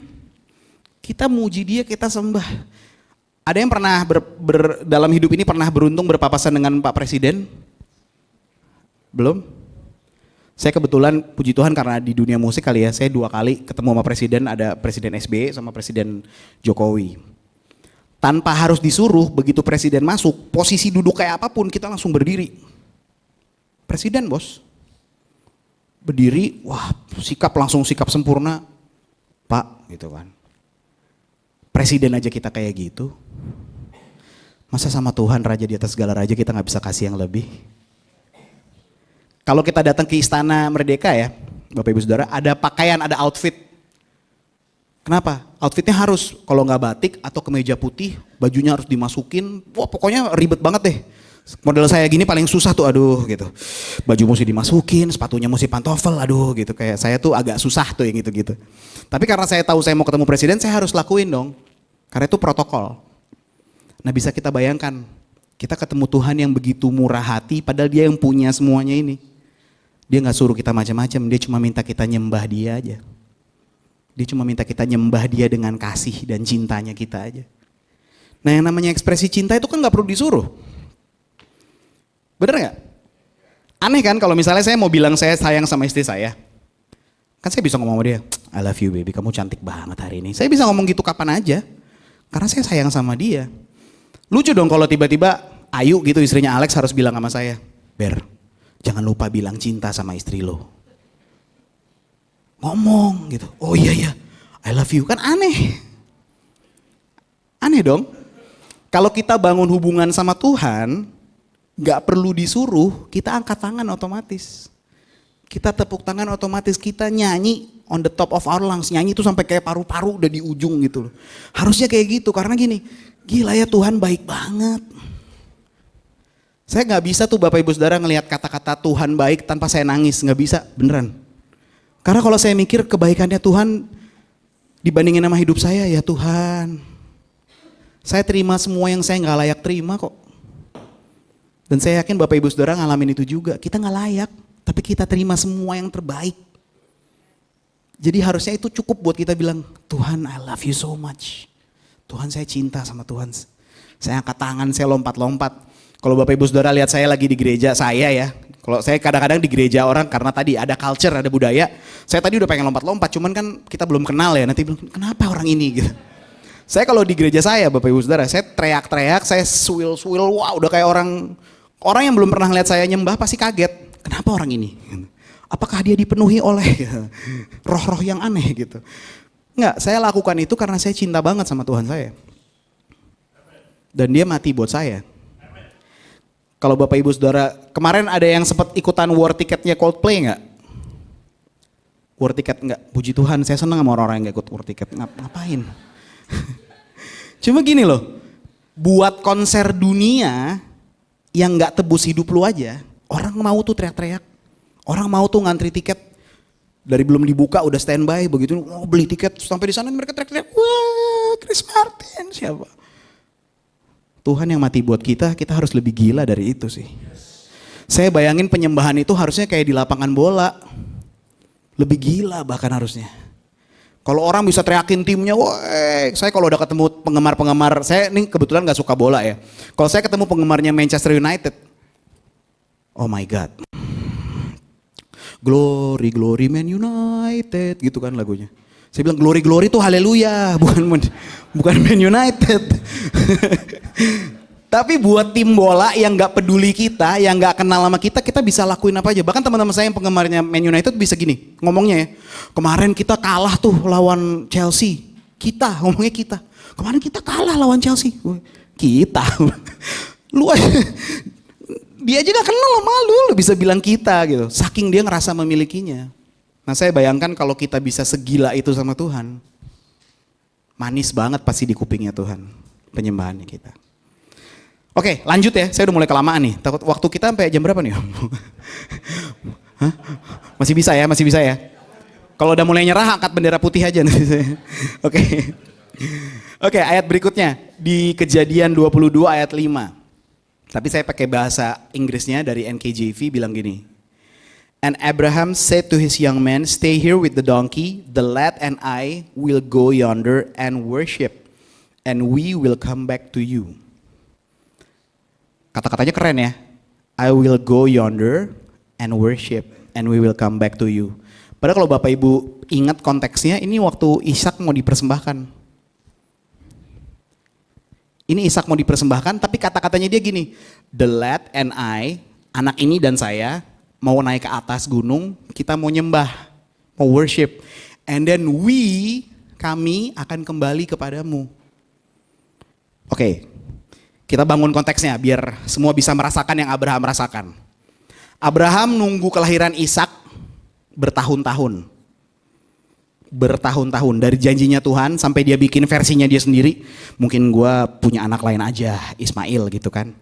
kita muji Dia, kita sembah. Ada yang pernah dalam hidup ini pernah beruntung berpapasan dengan Pak Presiden? Belum? Saya kebetulan puji Tuhan karena di dunia musik kali ya, saya 2 kali ketemu sama Presiden, ada Presiden SBY sama Presiden Jokowi. Tanpa harus disuruh, begitu Presiden masuk, posisi duduk kayak apapun kita langsung berdiri. Presiden bos, berdiri, wah langsung sikap sempurna, Pak gitu kan. Presiden aja kita kayak gitu, masa sama Tuhan Raja di atas segala raja kita gak bisa kasih yang lebih? Kalau kita datang ke Istana Merdeka ya, Bapak Ibu Saudara, ada pakaian, ada outfit. Kenapa? Outfitnya harus, kalau nggak batik atau kemeja putih, bajunya harus dimasukin. Wah pokoknya ribet banget deh. Model saya gini paling susah tuh, aduh gitu. Baju mesti dimasukin, sepatunya mesti pantofel, aduh gitu. Kayak saya tuh agak susah tuh yang gitu-gitu. Tapi karena saya tahu saya mau ketemu Presiden, saya harus lakuin dong. Karena itu protokol. Nah bisa kita bayangkan, kita ketemu Tuhan yang begitu murah hati, padahal Dia yang punya semuanya ini. Dia gak suruh kita macam-macam, Dia cuma minta kita nyembah Dia aja. Dia cuma minta kita nyembah Dia dengan kasih dan cintanya kita aja. Nah yang namanya ekspresi cinta itu kan gak perlu disuruh. Bener gak? Aneh kan kalau misalnya saya mau bilang saya sayang sama istri saya. Kan saya bisa ngomong sama dia, I love you baby, kamu cantik banget hari ini. Saya bisa ngomong gitu kapan aja. Karena saya sayang sama dia. Lucu dong kalau tiba-tiba Ayu gitu istrinya Alex harus bilang sama saya, Ber, jangan lupa bilang cinta sama istri lo. Ngomong gitu, oh iya I love you, kan aneh. Aneh dong. Kalau kita bangun hubungan sama Tuhan, gak perlu disuruh, kita angkat tangan otomatis. Kita tepuk tangan otomatis, kita nyanyi on the top of our lungs. Nyanyi itu sampai kayak paru-paru udah di ujung gitu loh. Harusnya kayak gitu, karena gini, gila ya Tuhan baik banget. Saya gak bisa tuh Bapak Ibu Saudara ngelihat kata-kata Tuhan baik tanpa saya nangis, gak bisa, beneran. Karena kalau saya mikir kebaikannya Tuhan dibandingin sama hidup saya, ya Tuhan, saya terima semua yang saya gak layak terima kok. Dan saya yakin Bapak Ibu Saudara ngalamin itu juga, kita gak layak, tapi kita terima semua yang terbaik. Jadi harusnya itu cukup buat kita bilang, Tuhan I love you so much. Tuhan saya cinta sama Tuhan. Saya angkat tangan, saya lompat-lompat. Kalau Bapak Ibu Saudara lihat saya lagi di gereja saya ya, Kalau saya kadang-kadang di gereja orang karena tadi ada culture, ada budaya. Saya tadi udah pengen lompat-lompat, cuman kan kita belum kenal ya. Nanti bilang, kenapa orang ini gitu. Saya kalau di gereja saya, Bapak Ibu Saudara, saya teriak-teriak, saya suil-suil, wah udah kayak orang yang belum pernah lihat saya nyembah pasti kaget. Kenapa orang ini? Apakah dia dipenuhi oleh roh-roh yang aneh gitu? Enggak, saya lakukan itu karena saya cinta banget sama Tuhan saya. Dan dia mati buat saya. Kalau Bapak Ibu Saudara, kemarin ada yang sempat ikutan war ticketnya Coldplay enggak? War ticket enggak? Puji Tuhan, saya senang sama orang-orang yang enggak ikut war ticket. Ngapain? Cuma gini loh, buat konser dunia yang enggak tebus hidup lu aja, orang mau tuh teriak-teriak. Orang mau tuh ngantri tiket. Dari belum dibuka udah standby, begitu mau beli tiket sampai di sana mereka teriak-teriak, wah Chris Martin siapa? Tuhan yang mati buat kita harus lebih gila dari itu sih. Saya bayangin penyembahan itu harusnya kayak di lapangan bola, lebih gila bahkan harusnya. Kalau orang bisa teriakin timnya, wah saya kalau udah ketemu penggemar-penggemar, saya ini kebetulan gak suka bola ya. Kalau saya ketemu penggemarnya Manchester United, oh my God. Glory, glory Man United, gitu kan lagunya. Saya bilang glory, glory itu haleluya, bukan Man United. Tapi buat tim bola yang gak peduli kita, yang gak kenal sama kita bisa lakuin apa aja. Bahkan teman-teman saya yang penggemarnya Man United bisa gini, ngomongnya ya. Kemarin kita kalah tuh lawan Chelsea. Ngomongnya kita. Kemarin kita kalah lawan Chelsea. Kita. Lu aja. Dia aja gak kenal sama lu bisa bilang kita gitu. Saking dia ngerasa memilikinya. Nah saya bayangkan kalau kita bisa segila itu sama Tuhan. Manis banget pasti di kupingnya Tuhan. Penyembahannya kita. Oke lanjut ya, saya udah mulai kelamaan nih. Takut waktu kita sampai jam berapa nih? Hah? Masih bisa ya? Kalau udah mulai nyerah angkat bendera putih aja nanti saya. Oke, ayat berikutnya. Di Kejadian 22 ayat 5. Tapi saya pakai bahasa Inggrisnya dari NKJV bilang gini. And Abraham said to his young men, stay here with the donkey, the lad and I will go yonder and worship, and we will come back to you. Kata-katanya keren ya. I will go yonder and worship, and we will come back to you. Padahal kalau Bapak Ibu ingat konteksnya, ini waktu Ishak mau dipersembahkan. Ini Ishak mau dipersembahkan, tapi kata-katanya dia gini, the lad and I, anak ini dan saya, mau naik ke atas gunung, kita mau nyembah, mau worship. And then kami akan kembali kepadamu. Oke, kita bangun konteksnya biar semua bisa merasakan yang Abraham rasakan. Abraham nunggu kelahiran Ishak bertahun-tahun. Dari janjinya Tuhan sampai dia bikin versinya dia sendiri. Mungkin gue punya anak lain aja, Ismail gitu kan.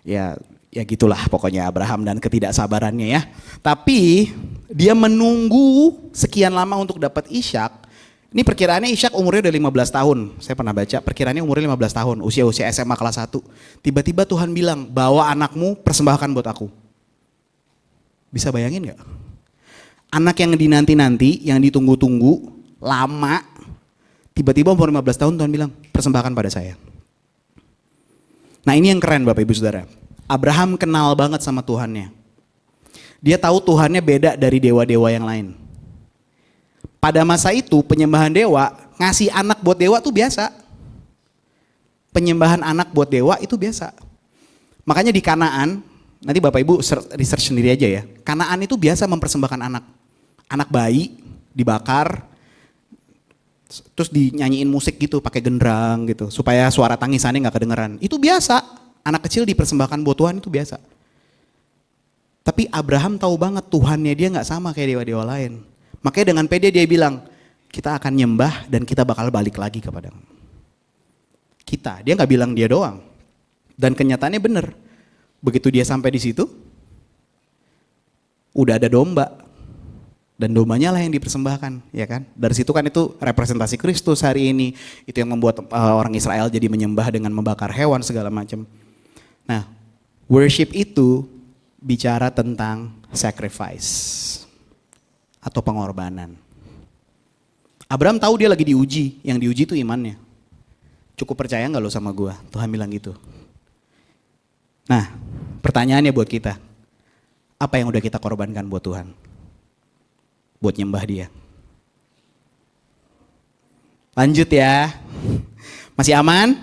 Ya gitulah pokoknya Abraham dan ketidaksabarannya ya. Tapi dia menunggu sekian lama untuk dapat Ishak. Ini perkiraannya Ishak umurnya udah 15 tahun. Saya pernah baca perkiraannya umurnya 15 tahun, usia SMA kelas 1. Tiba-tiba Tuhan bilang, bawa anakmu persembahkan buat aku. Bisa bayangin gak? Anak yang dinanti-nanti, yang ditunggu-tunggu, lama, tiba-tiba umur 15 tahun Tuhan bilang, persembahkan pada saya. Nah ini yang keren Bapak Ibu Saudara. Abraham kenal banget sama Tuhannya. Dia tahu Tuhannya beda dari dewa-dewa yang lain. Pada masa itu penyembahan dewa, ngasih anak buat dewa tuh biasa. Penyembahan anak buat dewa itu biasa. Makanya di Kanaan, nanti Bapak Ibu research sendiri aja ya. Kanaan itu biasa mempersembahkan anak. Anak bayi dibakar, terus dinyanyiin musik gitu pakai genderang gitu. Supaya suara tangisannya gak kedengeran. Itu biasa, anak kecil dipersembahkan buat Tuhan itu biasa. Tapi Abraham tahu banget Tuhannya dia gak sama kayak dewa-dewa lain. Makanya dengan pede dia bilang, kita akan nyembah dan kita bakal balik lagi kepada kita. Dia gak bilang dia doang. Dan kenyataannya bener. Begitu dia sampai di situ, udah ada domba. Dan dombanya lah yang dipersembahkan, ya kan? Dari situ kan itu representasi Kristus hari ini. Itu yang membuat orang Israel jadi menyembah dengan membakar hewan segala macam. Nah, worship itu bicara tentang sacrifice atau pengorbanan. Abraham tahu dia lagi diuji, yang diuji itu imannya. Cukup percaya nggak lo sama gua? Tuhan bilang gitu. Nah, pertanyaannya buat kita, Apa yang udah kita korbankan buat Tuhan? Buat nyembah Dia. Lanjut ya. Masih aman?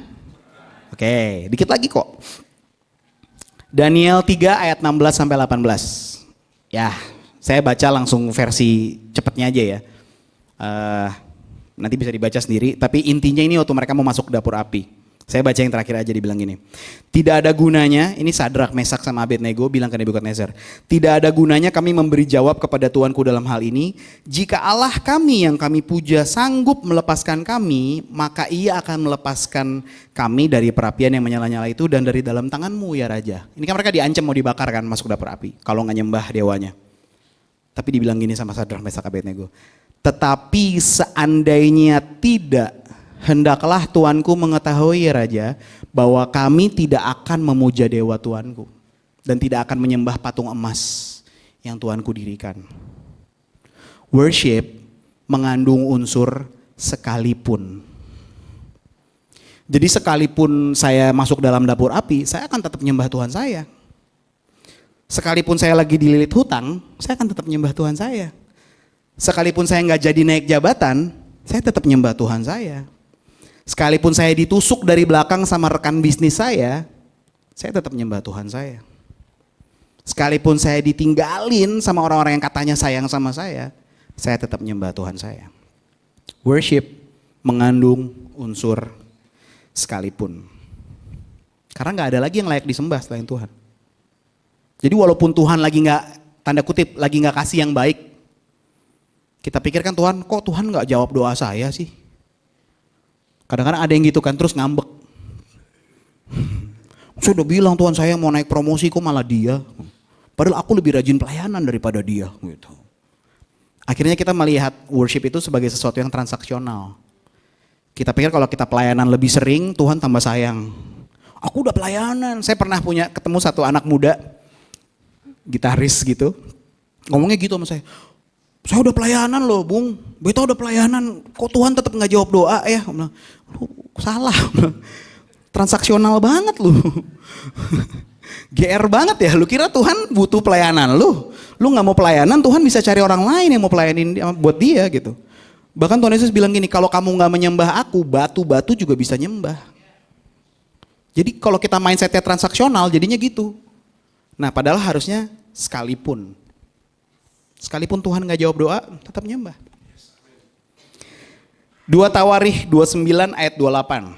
Oke, dikit lagi kok. Daniel 3 ayat 16 sampai 18. Ya, saya baca langsung versi cepatnya aja ya. Nanti bisa dibaca sendiri, tapi intinya ini waktu mereka mau masuk ke dapur api. Saya baca yang terakhir aja, dibilang gini. Tidak ada gunanya, ini Sadrak, Mesak sama Abednego bilang ke Nebukadnezar. Tidak ada gunanya kami memberi jawab kepada Tuanku dalam hal ini. Jika Allah kami yang kami puja sanggup melepaskan kami, maka Ia akan melepaskan kami dari perapian yang menyala-nyala itu dan dari dalam tanganmu ya Raja. Ini kan mereka diancam mau dibakar kan masuk ke dapur api kalau nggak nyembah dewanya. Tapi dibilang gini sama Sadrak, Mesak, Abednego. Tetapi seandainya tidak, hendaklah Tuanku mengetahui ya Raja, bahwa kami tidak akan memuja dewa Tuanku dan tidak akan menyembah patung emas yang Tuanku dirikan. Worship mengandung unsur sekalipun. Jadi sekalipun saya masuk dalam dapur api, saya akan tetap menyembah Tuhan saya. Sekalipun saya lagi dililit hutang, saya akan tetap menyembah Tuhan saya. Sekalipun saya nggak jadi naik jabatan, saya tetap menyembah Tuhan saya. Sekalipun saya ditusuk dari belakang sama rekan bisnis saya tetap menyembah Tuhan saya. Sekalipun saya ditinggalin sama orang-orang yang katanya sayang sama saya tetap menyembah Tuhan saya. Worship mengandung unsur sekalipun. Karena nggak ada lagi yang layak disembah selain Tuhan. Jadi walaupun Tuhan lagi nggak, tanda kutip, lagi nggak kasih yang baik, kita pikirkan Tuhan, kok Tuhan nggak jawab doa saya sih? Kadang-kadang ada yang gitu kan, terus ngambek. Saya udah bilang Tuhan saya mau naik promosi, kok malah dia. Padahal aku lebih rajin pelayanan daripada dia. Gitu. Akhirnya kita melihat worship itu sebagai sesuatu yang transaksional. Kita pikir kalau kita pelayanan lebih sering, Tuhan tambah sayang. Aku udah pelayanan. Saya pernah ketemu satu anak muda, gitaris gitu. Ngomongnya gitu sama saya. Saya udah pelayanan loh Bung, Beta udah pelayanan, kok Tuhan tetap gak jawab doa ya? Lu salah, transaksional banget lu. GR banget ya, lu kira Tuhan butuh pelayanan lu gak mau pelayanan, Tuhan bisa cari orang lain yang mau pelayanin buat dia gitu. Bahkan Tuhan Yesus bilang gini, kalau kamu gak menyembah aku, batu-batu juga bisa nyembah. Jadi kalau kita mindsetnya transaksional jadinya gitu. Nah padahal harusnya sekalipun Tuhan gak jawab doa, tetap nyembah. 2 Tawarikh 29 ayat 28.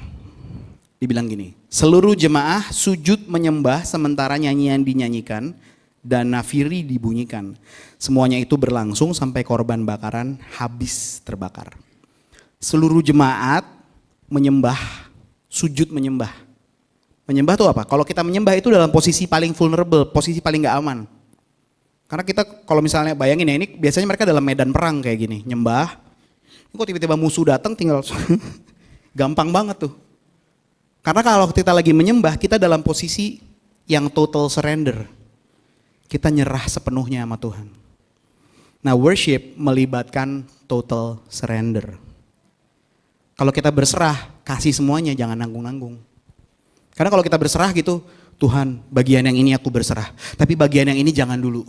Dibilang gini, seluruh jemaah sujud menyembah sementara nyanyian dinyanyikan dan nafiri dibunyikan. Semuanya itu berlangsung sampai korban bakaran habis terbakar. Seluruh jemaat menyembah, sujud menyembah. Menyembah itu apa? Kalau kita menyembah itu dalam posisi paling vulnerable, posisi paling gak aman. Karena kita kalau misalnya bayangin ya, ini biasanya mereka dalam medan perang kayak gini, nyembah. Kok tiba-tiba musuh datang tinggal gampang banget tuh. Karena kalau kita lagi menyembah, kita dalam posisi yang total surrender. Kita nyerah sepenuhnya sama Tuhan. Nah, worship melibatkan total surrender. Kalau kita berserah, kasih semuanya, jangan nanggung-nanggung. Karena kalau kita berserah gitu, Tuhan bagian yang ini aku berserah, tapi bagian yang ini jangan dulu.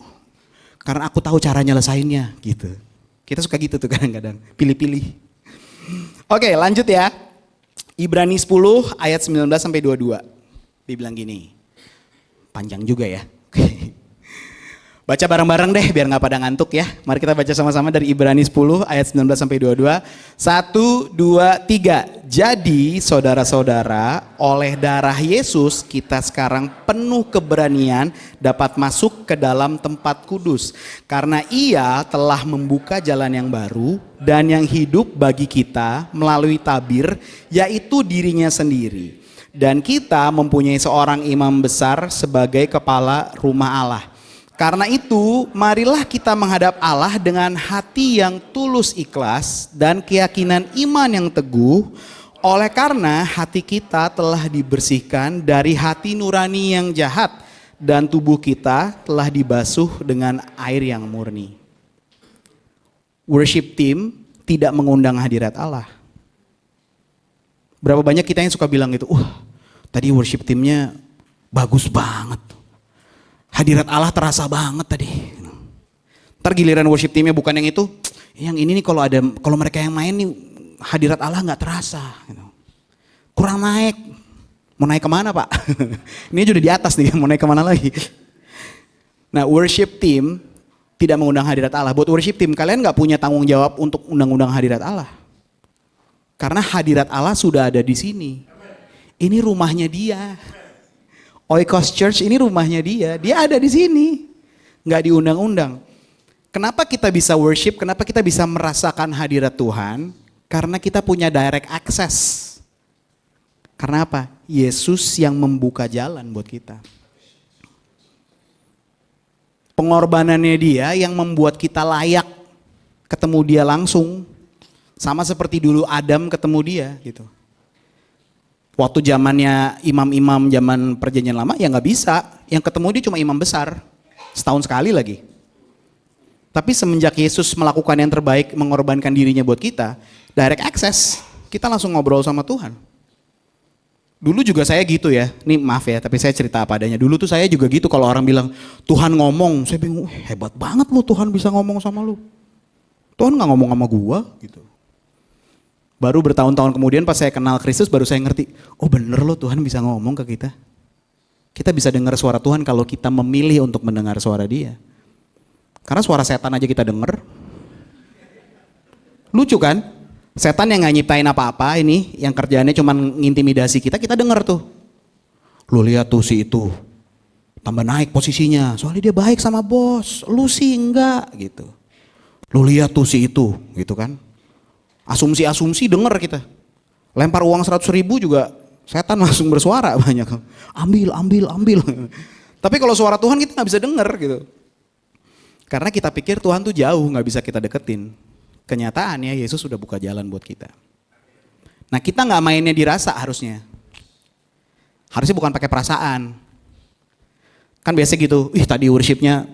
Karena aku tahu cara nyelesainnya gitu. Kita suka gitu tuh kadang-kadang, pilih-pilih. Oke lanjut ya. Ibrani 10 ayat 19 sampai 22. Dibilang gini, panjang juga ya. Baca bareng-bareng deh biar gak pada ngantuk ya. Mari kita baca sama-sama dari Ibrani 10 ayat 19 sampai 22. 1, 2, 3. Jadi saudara-saudara, oleh darah Yesus kita sekarang penuh keberanian dapat masuk ke dalam tempat kudus. Karena Ia telah membuka jalan yang baru dan yang hidup bagi kita melalui tabir, yaitu dirinya sendiri. Dan kita mempunyai seorang imam besar sebagai kepala rumah Allah. Karena itu, marilah kita menghadap Allah dengan hati yang tulus ikhlas dan keyakinan iman yang teguh, oleh karena hati kita telah dibersihkan dari hati nurani yang jahat dan tubuh kita telah dibasuh dengan air yang murni. Worship team tidak mengundang hadirat Allah. Berapa banyak kita yang suka bilang gitu, tadi worship teamnya bagus banget. Hadirat Allah terasa banget tadi. Ntar giliran worship teamnya bukan yang itu, yang ini nih kalau mereka yang main nih hadirat Allah nggak terasa. Kurang naik. Mau naik kemana Pak? Ini aja udah di atas nih, mau naik kemana lagi? Nah, worship team tidak mengundang hadirat Allah. Buat worship team, kalian nggak punya tanggung jawab untuk undang-undang hadirat Allah. Karena hadirat Allah sudah ada di sini. Ini rumahnya dia. Oikos Church ini rumahnya dia. Dia ada di sini. Nggak diundang-undang. Kenapa kita bisa worship? Kenapa kita bisa merasakan hadirat Tuhan? Karena kita punya direct access. Karena apa? Yesus yang membuka jalan buat kita. Pengorbanannya dia yang membuat kita layak ketemu dia langsung. Sama seperti dulu Adam ketemu dia gitu. Waktu zamannya imam-imam zaman perjanjian lama ya nggak bisa. Yang ketemu dia cuma imam besar. Setahun sekali lagi. Tapi semenjak Yesus melakukan yang terbaik, mengorbankan dirinya buat kita, direct access, kita langsung ngobrol sama Tuhan. Dulu juga saya gitu ya, nih maaf ya, tapi saya cerita apa adanya. Dulu tuh saya juga gitu, kalau orang bilang Tuhan ngomong, saya bingung, hebat banget lu Tuhan bisa ngomong sama lu. Tuhan gak ngomong sama gua gitu. Baru bertahun-tahun kemudian pas saya kenal Kristus baru saya ngerti, oh bener loh Tuhan bisa ngomong ke kita. Kita bisa dengar suara Tuhan kalau kita memilih untuk mendengar suara Dia. Karena suara setan aja kita denger. Lucu kan? Setan yang gak nyiptain apa-apa ini, yang kerjaannya cuma ngintimidasi kita denger tuh. Lu lihat tuh si itu, tambah naik posisinya, soalnya dia baik sama bos, lu sih enggak gitu. Lu lihat tuh si itu, gitu kan. Asumsi-asumsi denger kita. Lempar uang 100.000 juga setan langsung bersuara banyak. Ambil. Tapi kalau suara Tuhan kita gak bisa denger gitu. Karena kita pikir Tuhan tuh jauh, gak bisa kita deketin. Kenyataannya Yesus sudah buka jalan buat kita. Nah kita gak mainnya dirasa harusnya. Harusnya bukan pakai perasaan. Kan biasa gitu, tadi worshipnya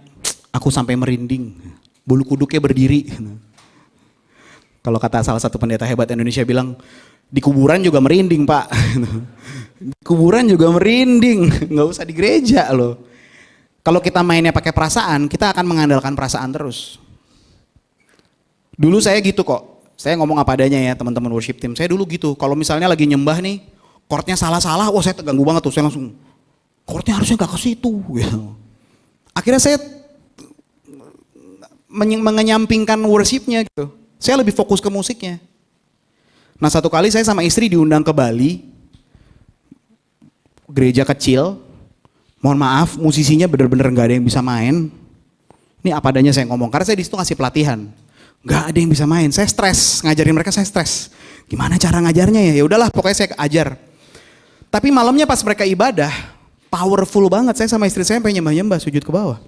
aku sampai merinding. Bulu kuduknya berdiri. Kalau kata salah satu pendeta hebat Indonesia bilang, di kuburan juga merinding Pak. Di kuburan juga merinding, gak usah di gereja loh. Kalau kita mainnya pakai perasaan, kita akan mengandalkan perasaan terus. Dulu saya gitu kok, saya ngomong apa adanya ya teman-teman worship team. Saya dulu gitu, kalau misalnya lagi nyembah nih, chordnya salah-salah, wah saya terganggu banget tuh, saya langsung, chordnya harusnya gak ke situ. Gitu. Akhirnya saya mengenyampingkan worshipnya gitu. Saya lebih fokus ke musiknya. Nah satu kali saya sama istri diundang ke Bali, gereja kecil, mohon maaf musisinya bener-bener gak ada yang bisa main. Ini apa adanya saya ngomong, karena saya di situ ngasih pelatihan. Gak ada yang bisa main, saya stres, ngajarin mereka saya stres. Gimana cara ngajarnya ya? Ya udahlah pokoknya saya ajar. Tapi malamnya pas mereka ibadah, powerful banget. Saya sama istri saya pengen nyembah-nyembah, sujud ke bawah.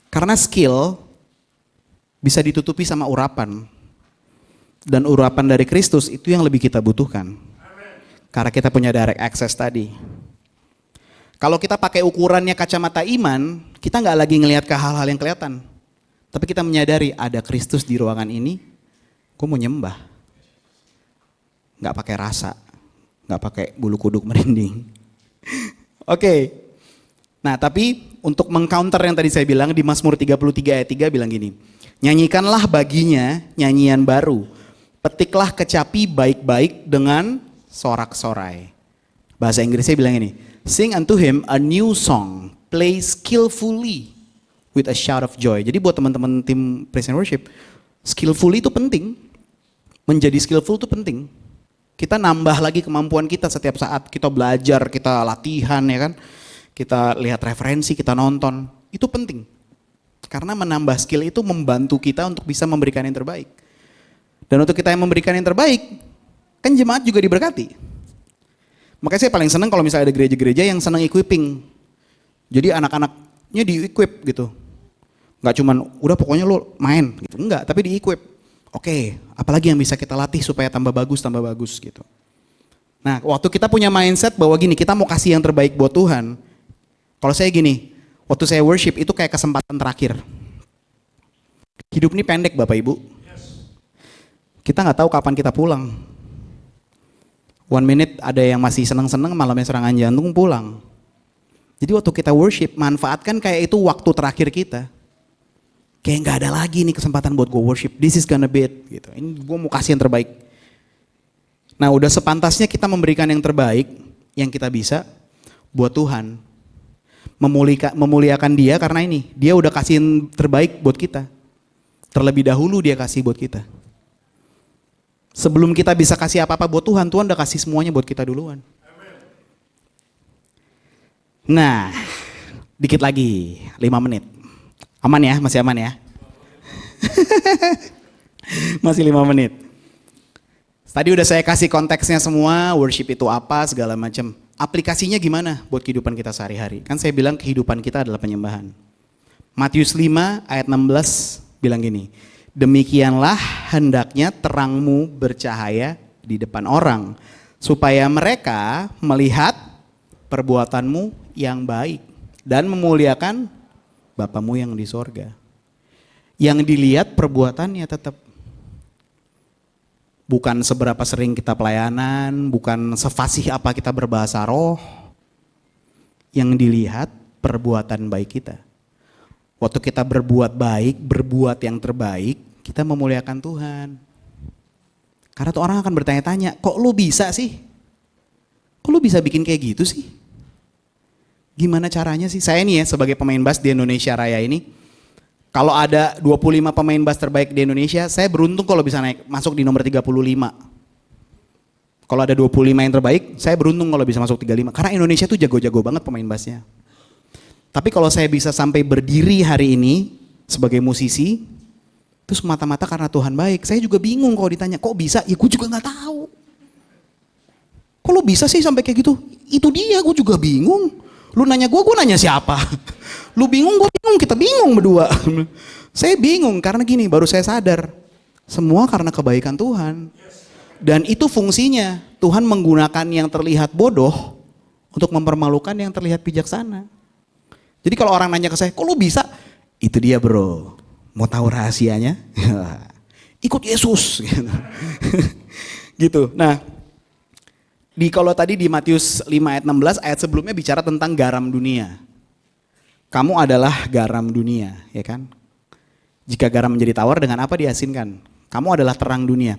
Karena skill bisa ditutupi sama urapan. Dan urapan dari Kristus itu yang lebih kita butuhkan. Karena kita punya direct access tadi. Kalau kita pakai ukurannya kacamata iman, kita gak lagi ngelihat ke hal-hal yang kelihatan. Tapi kita menyadari ada Kristus di ruangan ini, gue mau nyembah. Gak pakai rasa, gak pakai bulu kuduk merinding. Oke. Nah tapi untuk mengcounter yang tadi saya bilang di Mazmur 33 ayat 3 bilang gini. Nyanyikanlah baginya nyanyian baru. Petiklah kecapi baik-baik dengan sorak-sorai. Bahasa Inggrisnya bilang ini. Sing unto him a new song, play skillfully with a shout of joy. Jadi buat teman-teman tim praise and worship, skillfully itu penting. Menjadi skillful itu penting. Kita nambah lagi kemampuan kita setiap saat. Kita belajar, kita latihan ya kan. Kita lihat referensi, kita nonton. Itu penting. Karena menambah skill itu membantu kita untuk bisa memberikan yang terbaik. Dan untuk kita yang memberikan yang terbaik, kan jemaat juga diberkati. Makanya saya paling senang kalau misalnya ada gereja-gereja yang senang equipping. Jadi anak-anaknya di-equip gitu. Gak cuman udah pokoknya lo main gitu. Enggak, tapi di-equip. Oke, apalagi yang bisa kita latih supaya tambah bagus gitu. Nah, waktu kita punya mindset bahwa gini, kita mau kasih yang terbaik buat Tuhan. Kalau saya gini, waktu saya worship itu kayak kesempatan terakhir. Hidup ini pendek Bapak Ibu. Kita gak tahu kapan kita pulang. 1 minute ada yang masih seneng-seneng, malamnya serangan jantung pulang. Jadi waktu kita worship, manfaatkan kayak itu waktu terakhir kita. Kayak gak ada lagi nih kesempatan buat gue worship. This is gonna be it. Gitu. Ini gue mau kasih yang terbaik. Nah udah sepantasnya kita memberikan yang terbaik yang kita bisa buat Tuhan. Memuliakan dia karena ini. Dia udah kasih yang terbaik buat kita. Terlebih dahulu dia kasih buat kita. Sebelum kita bisa kasih apa-apa buat Tuhan, Tuhan udah kasih semuanya buat kita duluan. Nah, dikit lagi, 5 menit. Aman ya, masih aman ya? Masih 5 menit. Tadi udah saya kasih konteksnya semua, worship itu apa, segala macam. Aplikasinya gimana buat kehidupan kita sehari-hari? Kan saya bilang kehidupan kita adalah penyembahan. Matius 5 ayat 16 bilang gini, demikianlah hendaknya terangmu bercahaya di depan orang, supaya mereka melihat perbuatanmu yang baik dan memuliakan Bapamu yang di sorga. Yang dilihat perbuatannya tetap. Bukan seberapa sering kita pelayanan, bukan sefasih apa kita berbahasa roh. Yang dilihat perbuatan baik kita. Waktu kita berbuat baik, berbuat yang terbaik, kita memuliakan Tuhan. Karena tuh orang akan bertanya-tanya, kok lu bisa sih? Kok lu bisa bikin kayak gitu sih? Gimana caranya sih? Saya nih ya sebagai pemain bass di Indonesia Raya ini, kalau ada 25 pemain bass terbaik di Indonesia, saya beruntung kalau bisa masuk di nomor 35. Kalau ada 25 yang terbaik, saya beruntung kalau bisa masuk 35. Karena Indonesia tuh jago-jago banget pemain bassnya. Tapi kalau saya bisa sampai berdiri hari ini sebagai musisi, itu semata-mata karena Tuhan baik. Saya juga bingung kalau ditanya, kok bisa? Ya gue juga gak tahu. Kok lo bisa sih sampai kayak gitu? Itu dia, gue juga bingung. Lu nanya gue nanya siapa? Lu bingung, gue bingung, kita bingung berdua. Saya bingung karena gini, baru saya sadar. Semua karena kebaikan Tuhan. Dan itu fungsinya, Tuhan menggunakan yang terlihat bodoh untuk mempermalukan yang terlihat bijaksana. Jadi kalau orang nanya ke saya, kok lu bisa? Itu dia bro, mau tahu rahasianya? Ikut Yesus. Gitu. Nah, kalau tadi di Matius 5 ayat 16, ayat sebelumnya bicara tentang garam dunia. Kamu adalah garam dunia, ya kan? Jika garam menjadi tawar, dengan apa diasinkan? Kamu adalah terang dunia.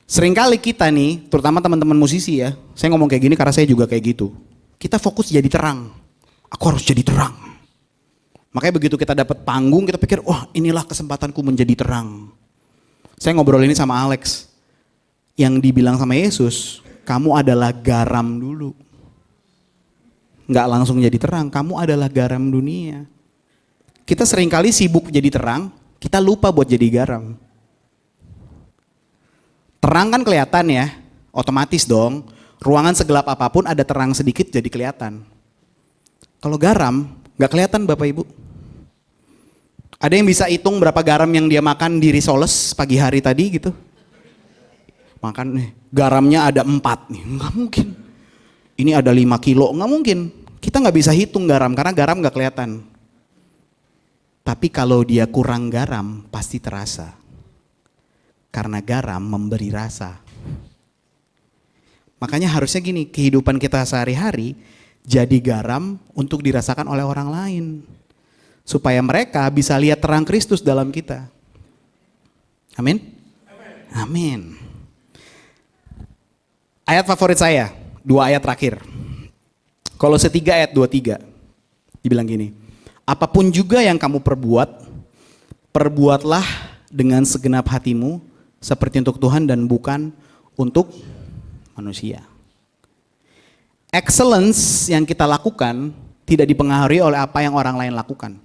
Seringkali kita nih, terutama teman-teman musisi ya, saya ngomong kayak gini karena saya juga kayak gitu. Kita fokus jadi terang. Aku harus jadi terang. Makanya begitu kita dapat panggung, kita pikir, wah inilah kesempatanku menjadi terang. Saya ngobrol ini sama Alex, yang dibilang sama Yesus, kamu adalah garam dulu. Nggak langsung jadi terang, kamu adalah garam dunia. Kita seringkali sibuk jadi terang, kita lupa buat jadi garam. Terang kan kelihatan ya, otomatis dong. Ruangan segelap apapun ada terang sedikit jadi kelihatan. Kalau garam, nggak kelihatan Bapak Ibu. Ada yang bisa hitung berapa garam yang dia makan di Risoles pagi hari tadi gitu? Makan nih, garamnya ada 4 nih, nggak mungkin. Ini ada 5 kilo, nggak mungkin. Kita nggak bisa hitung garam, karena garam nggak kelihatan. Tapi kalau dia kurang garam, pasti terasa. Karena garam memberi rasa. Makanya harusnya gini, kehidupan kita sehari-hari, jadi garam untuk dirasakan oleh orang lain. Supaya mereka bisa lihat terang Kristus dalam kita. Amin? Amin. Ayat favorit saya, 2 ayat terakhir. Kolose 3 ayat 23. Dibilang gini, apapun juga yang kamu perbuat, perbuatlah dengan segenap hatimu seperti untuk Tuhan dan bukan untuk manusia. Excellence yang kita lakukan tidak dipengaruhi oleh apa yang orang lain lakukan.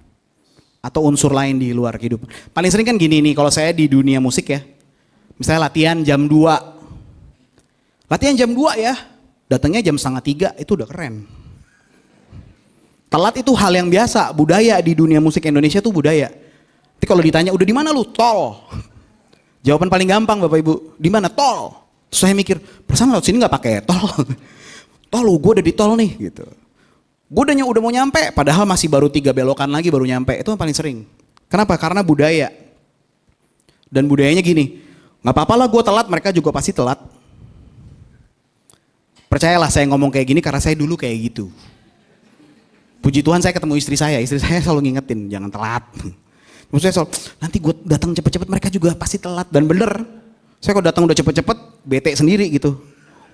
Atau unsur lain di luar kehidupan. Paling sering kan gini nih, kalau saya di dunia musik ya. Misalnya latihan jam 2. Latihan jam 2 ya, datangnya jam 2:30, itu udah keren. Telat itu hal yang biasa, budaya di dunia musik Indonesia tuh budaya. Tapi kalau ditanya, udah di mana lu? Tol. Jawaban paling gampang Bapak Ibu, di mana? Tol. Terus saya mikir, perasaan lewat sini nggak pakai tol. Tol, gue udah di tol nih gitu. Gue udah mau nyampe, padahal masih baru 3 belokan lagi baru nyampe. Itu yang paling sering. Kenapa? Karena budaya. Dan budayanya gini, nggak apa-apa lah gue telat, mereka juga pasti telat. Percayalah saya ngomong kayak gini karena saya dulu kayak gitu. Puji Tuhan saya ketemu istri saya selalu ngingetin, jangan telat. Maksudnya selalu, nanti gue datang cepet-cepet mereka juga pasti telat. Dan bener, saya kalau datang udah cepet-cepet, bete sendiri gitu.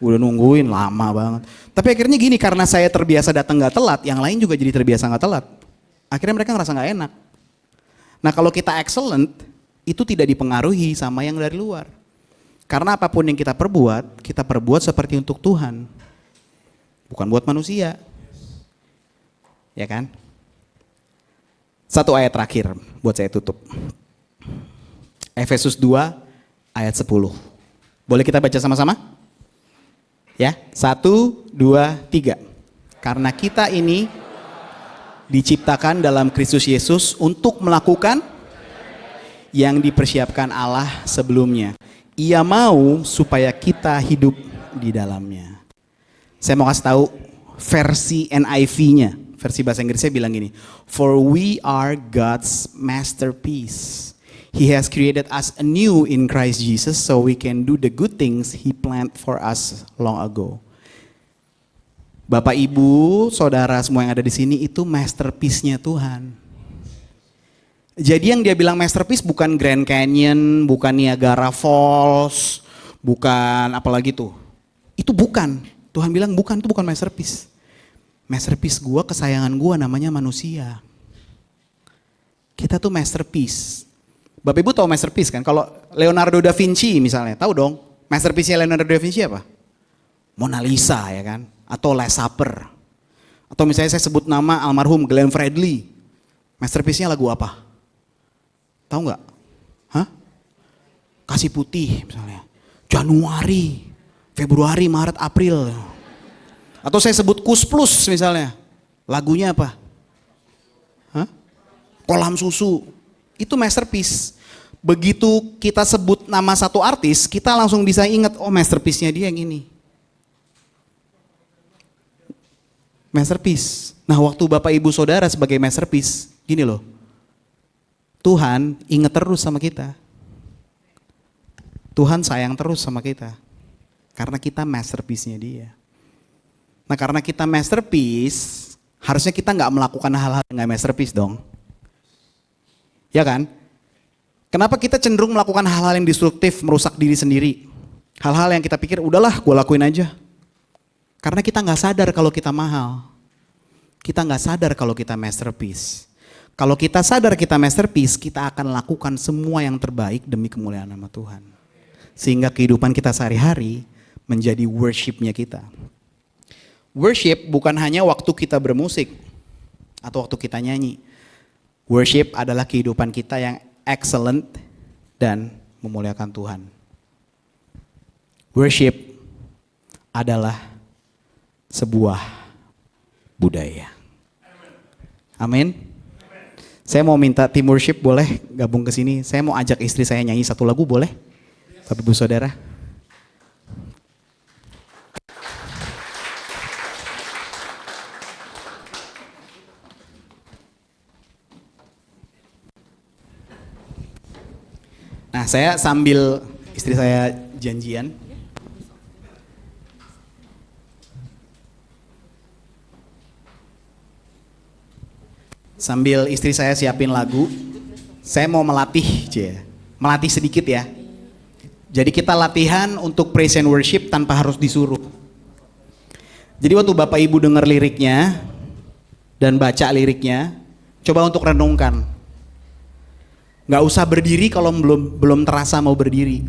Udah nungguin lama banget. Tapi akhirnya gini, karena saya terbiasa datang gak telat, yang lain juga jadi terbiasa gak telat. Akhirnya mereka ngerasa gak enak. Nah kalau kita excellent, itu tidak dipengaruhi sama yang dari luar. Karena apapun yang kita perbuat seperti untuk Tuhan. Bukan buat manusia. Ya kan? Satu ayat terakhir buat saya tutup. Efesus 2 ayat 10. Boleh kita baca sama-sama? Ya, 1, 2, 3. Karena kita ini diciptakan dalam Kristus Yesus untuk melakukan yang dipersiapkan Allah sebelumnya. Ia mau supaya kita hidup di dalamnya. Saya mau kasih tahu versi NIV-nya. Versi bahasa Inggrisnya bilang gini. For we are God's masterpiece. He has created us anew in Christ Jesus so we can do the good things He planned for us long ago. Bapak, Ibu, Saudara semua yang ada di sini itu masterpiece-nya Tuhan. Jadi yang dia bilang masterpiece bukan Grand Canyon, bukan Niagara Falls, bukan apalagi tuh. Itu bukan. Tuhan bilang bukan, itu bukan masterpiece. Masterpiece gua, kesayangan gua namanya manusia. Kita tuh masterpiece. Bapak Ibu tahu masterpiece kan? Kalau Leonardo da Vinci misalnya, tahu dong masterpiece-nya Leonardo da Vinci apa? Mona Lisa ya kan? Atau Last Supper. Atau misalnya saya sebut nama almarhum Glenn Fredly. Masterpiece-nya lagu apa? Tahu nggak? Hah? Kasih Putih misalnya. Januari, Februari, Maret, April. Atau saya sebut Kus Plus misalnya. Lagunya apa? Hah? Kolam Susu. Itu masterpiece. Begitu kita sebut nama satu artis, kita langsung bisa ingat, oh masterpiece-nya dia yang ini. Masterpiece. Nah waktu Bapak Ibu Saudara sebagai masterpiece, gini loh. Tuhan ingat terus sama kita. Tuhan sayang terus sama kita. Karena kita masterpiece-nya dia. Nah karena kita masterpiece, harusnya kita nggak melakukan hal-hal yang nggak masterpiece dong. Ya kan? Kenapa kita cenderung melakukan hal-hal yang destruktif, merusak diri sendiri? Hal-hal yang kita pikir, udahlah gue lakuin aja. Karena kita nggak sadar kalau kita mahal. Kita nggak sadar kalau kita masterpiece. Kalau kita sadar kita masterpiece, kita akan lakukan semua yang terbaik demi kemuliaan nama Tuhan. Sehingga kehidupan kita sehari-hari menjadi worship-nya kita. Worship bukan hanya waktu kita bermusik atau waktu kita nyanyi. Worship adalah kehidupan kita yang excellent dan memuliakan Tuhan. Worship adalah sebuah budaya. Amin. Saya mau minta tim worship boleh gabung ke sini. Saya mau ajak istri saya nyanyi satu lagu boleh? Bapak Ibu Saudara. Nah, saya sambil istri saya janjian. Sambil istri saya siapin lagu, saya mau melatih sedikit ya. Jadi kita latihan untuk praise and worship tanpa harus disuruh. Jadi waktu Bapak Ibu dengar liriknya dan baca liriknya, coba untuk renungkan. Gak usah berdiri kalau belum terasa mau berdiri.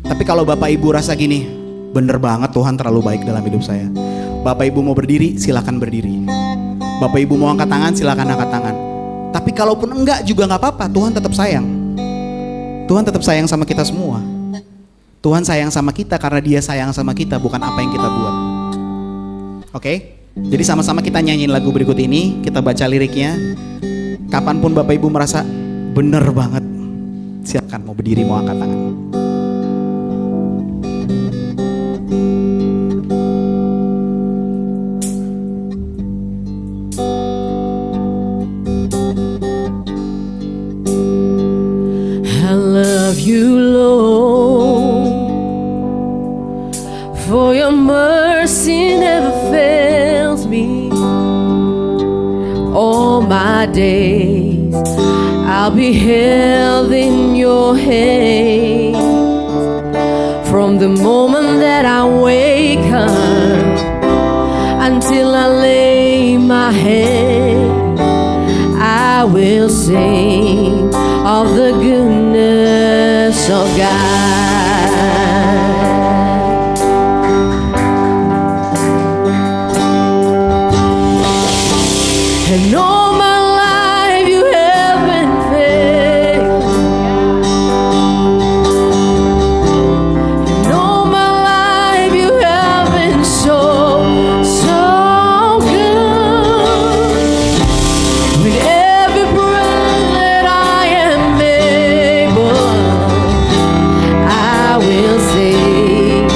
Tapi kalau Bapak Ibu rasa gini, bener banget Tuhan terlalu baik dalam hidup saya. Bapak Ibu mau berdiri, silakan berdiri. Bapak Ibu mau angkat tangan, silakan angkat tangan. Tapi kalaupun enggak juga gak apa-apa, Tuhan tetap sayang. Tuhan tetap sayang sama kita semua. Tuhan sayang sama kita karena Dia sayang sama kita, bukan apa yang kita buat. Oke? Jadi sama-sama kita nyanyiin lagu berikut ini, kita baca liriknya. Kapanpun Bapak Ibu merasa bener banget, silakan mau berdiri, mau angkat tangan. I love you, Lord, for your mercy never fails me. my days, I'll be held in your hand. From the moment that I wake up until I lay my head, I will sing of the goodness of God. And all my life you have been faithful. And all my life you have been so, so good. With every breath that I am able, I will sing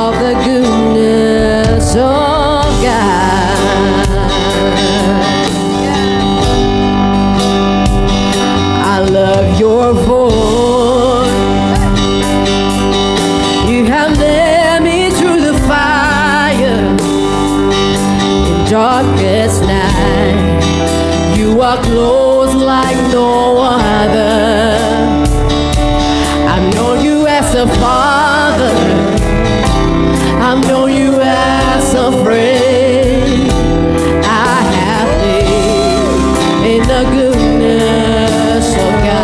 of the goodness of God. I love your voice. You have led me through the fire in darkest night. You are close like no other. I've known you as a father. I've known you as a friend. I have lived in the goodness of God.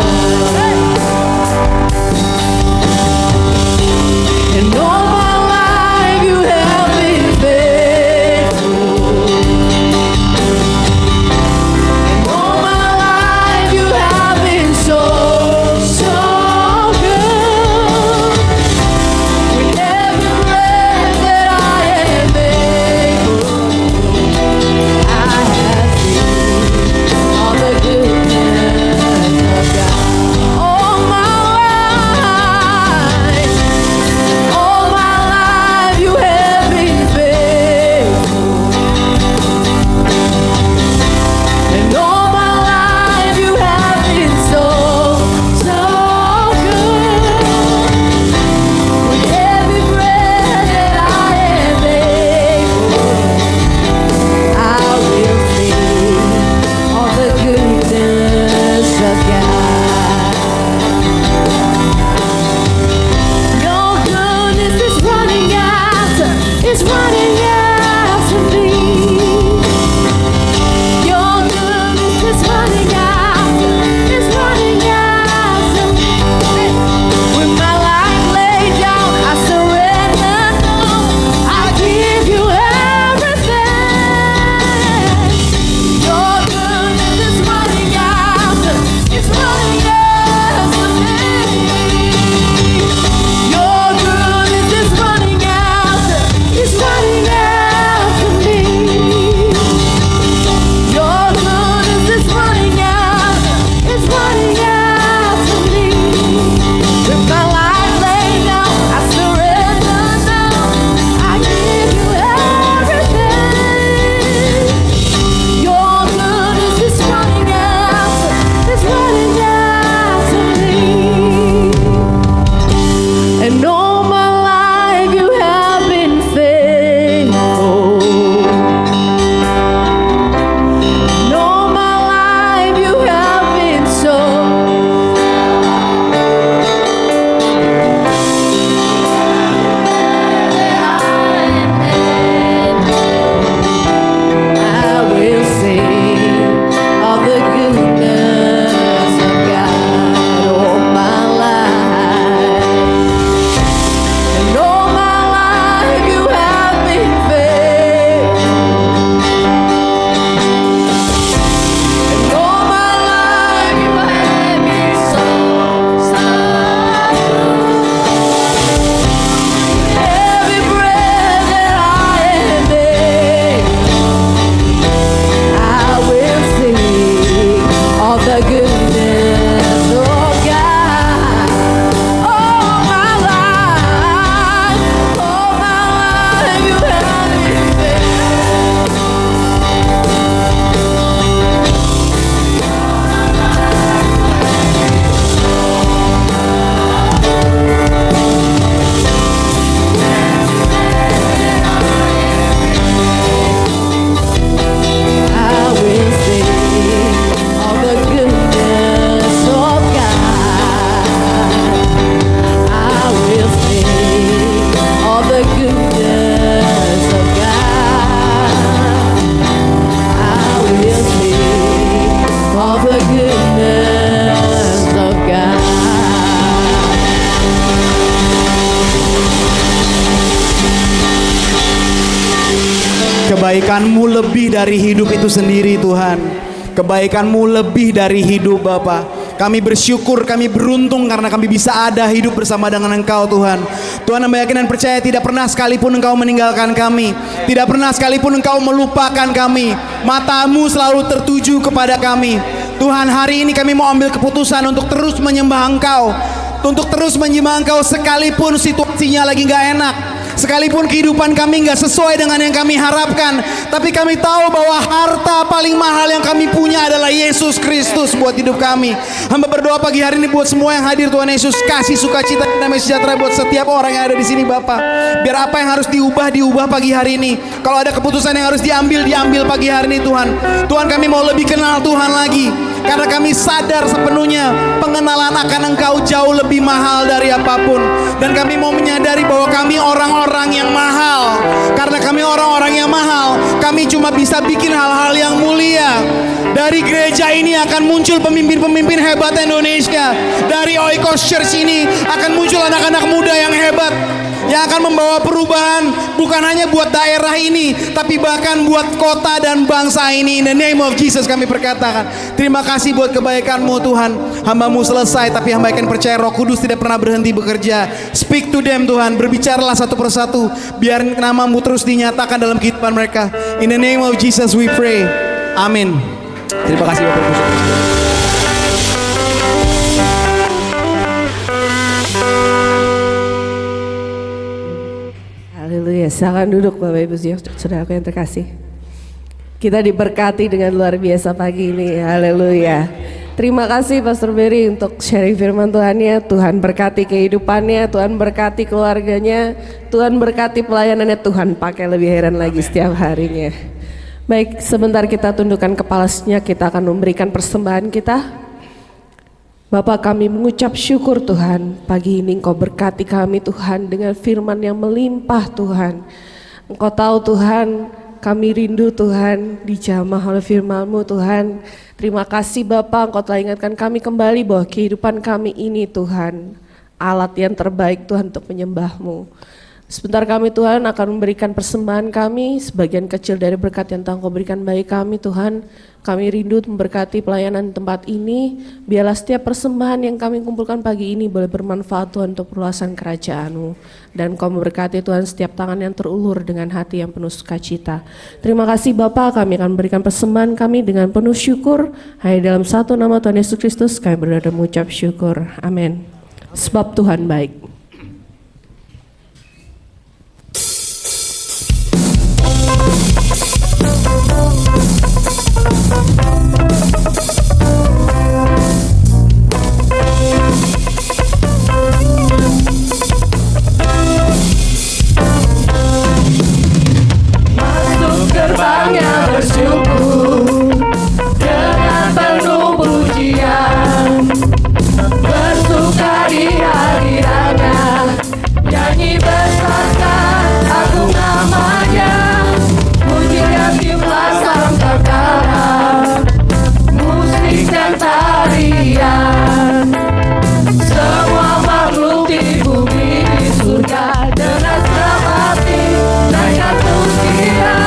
And all my life you have been faithful. And all my life you have been so, so good. With kebaikan-Mu lebih dari hidup itu sendiri Tuhan. Kebaikan-Mu lebih dari hidup Bapa. Kami bersyukur, kami beruntung karena kami bisa ada hidup bersama dengan Engkau Tuhan. Tuhan, hamba yakin dan percaya tidak pernah sekalipun Engkau meninggalkan kami. Tidak pernah sekalipun Engkau melupakan kami. Mata-Mu selalu tertuju kepada kami. Tuhan, hari ini kami mau ambil keputusan untuk terus menyembah Engkau. Untuk terus menyembah Engkau sekalipun situasinya lagi gak enak. Sekalipun kehidupan kami gak sesuai dengan yang kami harapkan, tapi kami tahu bahwa harta paling mahal yang kami punya adalah Yesus Kristus buat hidup kami. Hamba berdoa pagi hari ini buat semua yang hadir, Tuhan Yesus, kasih sukacita dan damai sejahtera buat setiap orang yang ada di sini Bapa. Biar apa yang harus diubah pagi hari ini. Kalau ada keputusan yang harus diambil pagi hari ini Tuhan. Tuhan, kami mau lebih kenal Tuhan lagi. Karena kami sadar sepenuhnya pengenalan akan Engkau jauh lebih mahal dari apapun. Dan kami mau menyadari bahwa kami orang-orang yang mahal. Karena kami orang-orang yang mahal, kami cuma bisa bikin hal-hal yang mulia. Dari gereja ini akan muncul pemimpin-pemimpin hebat Indonesia. Dari Oikos Church ini akan muncul anak-anak muda yang hebat, yang akan membawa perubahan bukan hanya buat daerah ini, tapi bahkan buat kota dan bangsa ini. In the name of Jesus kami perkatakan, terima kasih buat kebaikan-Mu Tuhan. Hamba-Mu selesai, tapi hamba yakin percaya Roh Kudus tidak pernah berhenti bekerja. Speak to them Tuhan, berbicaralah satu persatu, biar nama-Mu terus dinyatakan dalam kehidupan mereka. In the name of Jesus we pray, amin. Terima kasih Bapak Ibu. Haleluya, silakan duduk Bapak Ibu Saudaraku yang terkasih. Kita diberkati dengan luar biasa pagi ini, haleluya. Terima kasih Pastor Berry untuk sharing firman Tuhannya. Tuhan berkati kehidupannya, Tuhan berkati keluarganya, Tuhan berkati pelayanannya, Tuhan pakai lebih heran lagi setiap harinya. Baik, sebentar kita tundukkan kepalanya, kita akan memberikan persembahan kita. Bapak, kami mengucap syukur Tuhan, pagi ini Engkau berkati kami Tuhan dengan firman yang melimpah Tuhan. Engkau tahu Tuhan, kami rindu Tuhan dijamah oleh firman-Mu Tuhan. Terima kasih Bapak, Engkau telah ingatkan kami kembali bahwa kehidupan kami ini Tuhan, alat yang terbaik Tuhan untuk menyembah-Mu. Sebentar kami Tuhan akan memberikan persembahan kami, sebagian kecil dari berkat yang Engkau berikan bagi kami Tuhan. Kami rindu memberkati pelayanan tempat ini. Biarlah setiap persembahan yang kami kumpulkan pagi ini boleh bermanfaat Tuhan untuk perluasan kerajaan-Mu. Dan Kau memberkati Tuhan setiap tangan yang terulur dengan hati yang penuh sukacita. Terima kasih Bapa, kami akan memberikan persembahan kami dengan penuh syukur. Hanya dalam satu nama Tuhan Yesus Kristus kami berdoa dan mengucap syukur. Amin. Sebab Tuhan baik. Gerbangnya bersyukur dengan penuh pujian, bersuka di hadirannya, nyanyi besarkan agung namanya, pujian tiuplah sang perkara, musik dan tarian, semua makhluk di bumi di surga dengan senang hati naikkan pujian.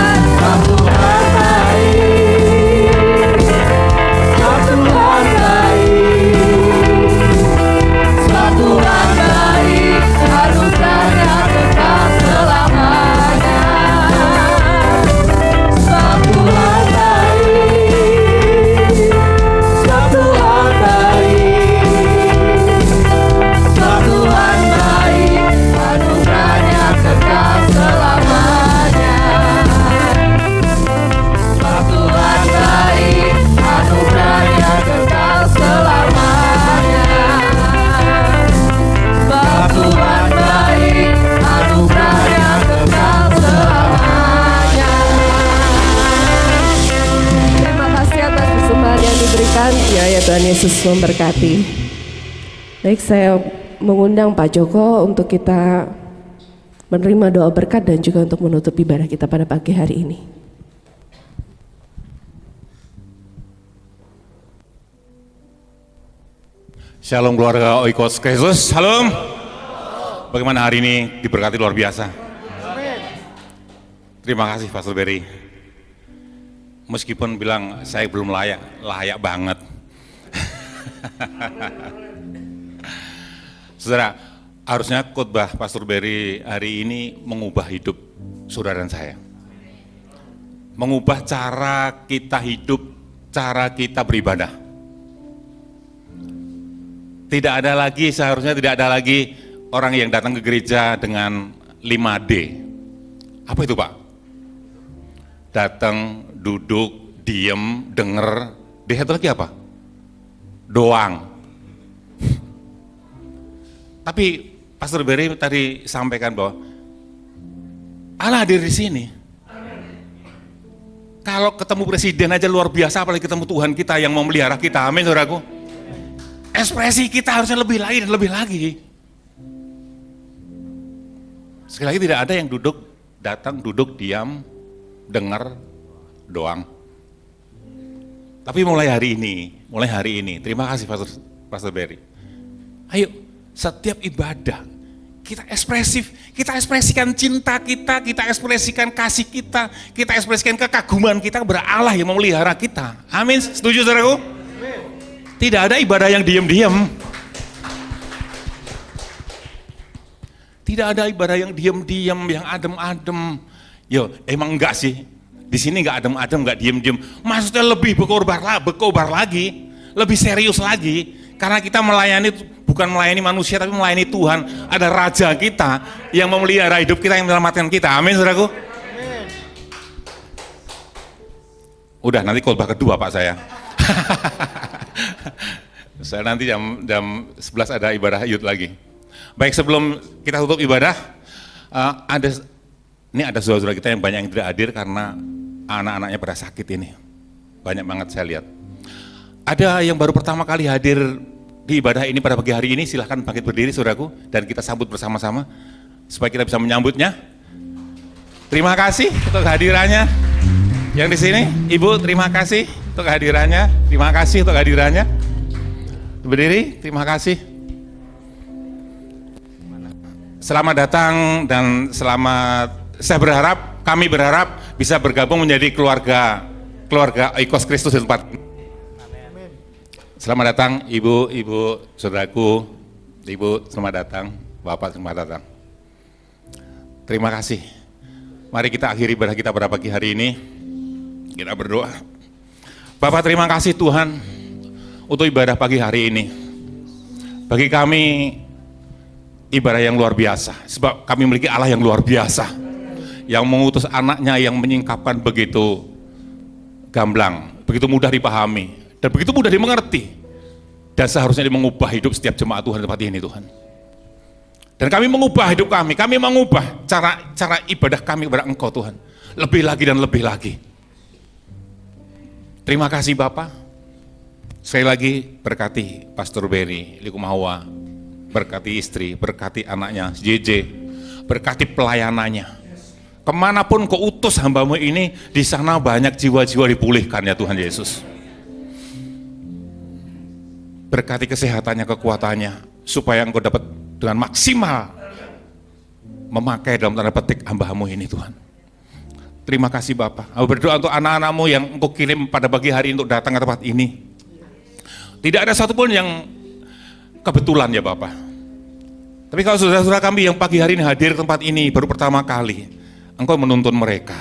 Ya Tuhan Yesus memberkati. Baik, saya mengundang Pak Joko untuk kita menerima doa berkat dan juga untuk menutup ibadah kita pada pagi hari ini. Shalom keluarga Oikos Kristus, shalom. Bagaimana hari ini diberkati luar biasa. Terima kasih Pastor Berry. meskipun bilang saya belum layak banget. Saudara, harusnya khotbah Pastor Berry hari ini mengubah hidup saudara dan saya. Mengubah cara kita hidup, cara kita beribadah. Seharusnya tidak ada lagi orang yang datang ke gereja dengan 5D. Apa itu Pak? Datang, duduk, diem, denger, D itu lagi apa? Doang. Tapi Pastor Berry tadi sampaikan bahwa Allah hadir di sini. Kalau ketemu presiden aja luar biasa, apalagi ketemu Tuhan kita yang memelihara kita. Amin, saudaraku. Ekspresi kita harusnya lebih lagi dan lebih lagi. Sekali lagi tidak ada yang datang, duduk, diam, dengar, doang. Tapi mulai hari ini, terima kasih Pastor Berry. Ayo, setiap ibadah, kita ekspresikan cinta kita ekspresikan kasih kita ekspresikan kekaguman kita kepada Allah yang memelihara kita. Amin, setuju saudaraku? Tidak ada ibadah yang diam-diam. Tidak ada ibadah yang diam-diam, yang adem-adem. Yo, emang enggak sih? Di sini enggak adem-adem, enggak diam-diam. Maksudnya lebih berkobar lagi, lebih serius lagi. Karena kita bukan melayani manusia, tapi melayani Tuhan. Ada Raja kita yang memelihara hidup kita, yang menyelamatkan kita. Amin, saudaraku. Udah, nanti khotbah kedua Pak saya. Saya nanti jam 11 ada ibadah youth lagi. Baik, sebelum kita tutup ibadah, ada saudara-saudara kita yang banyak yang tidak hadir karena anak-anaknya pada sakit ini. Banyak banget saya lihat. Ada yang baru pertama kali hadir di ibadah ini pada pagi hari ini, silahkan bangkit berdiri saudaraku, dan kita sambut bersama-sama supaya kita bisa menyambutnya. Terima kasih untuk kehadirannya. Yang di sini, Ibu, terima kasih untuk kehadirannya. Terima kasih untuk kehadirannya. Berdiri, terima kasih. Selamat datang dan kami berharap bisa bergabung menjadi keluarga Oikos Kristus di tempat ini. Selamat datang Ibu, saudaraku, Ibu, selamat datang, Bapak, selamat datang. Terima kasih. Mari kita akhiri ibadah kita pada pagi hari ini. Kita berdoa. Bapak, terima kasih Tuhan untuk ibadah pagi hari ini. Bagi kami ibadah yang luar biasa, sebab kami memiliki Allah yang luar biasa, yang mengutus anaknya yang menyingkapkan begitu gamblang, begitu mudah dipahami, dan begitu mudah dimengerti, dan seharusnya dia mengubah hidup setiap jemaat Tuhan di tempat ini Tuhan. Dan kami mengubah hidup kami mengubah cara ibadah kami kepada Engkau Tuhan, lebih lagi dan lebih lagi. Terima kasih Bapak. Sekali lagi berkati Pastor Berry Likumahawa, berkati istri, berkati anaknya JJ, berkati pelayanannya. Kemanapun Kau utus hamba-Mu ini, di sana banyak jiwa-jiwa dipulihkan ya Tuhan Yesus. Berkati kesehatannya, kekuatannya, supaya Engkau dapat dengan maksimal memakai dalam tanda petik hamba-Mu ini Tuhan. Terima kasih Bapak. Aku berdoa untuk anak-anak-Mu yang Engkau kirim pada pagi hari untuk datang ke tempat ini. Tidak ada satupun yang kebetulan ya Bapak. Tapi kalau saudara-saudara kami yang pagi hari ini hadir ke tempat ini baru pertama kali, Engkau menuntun mereka.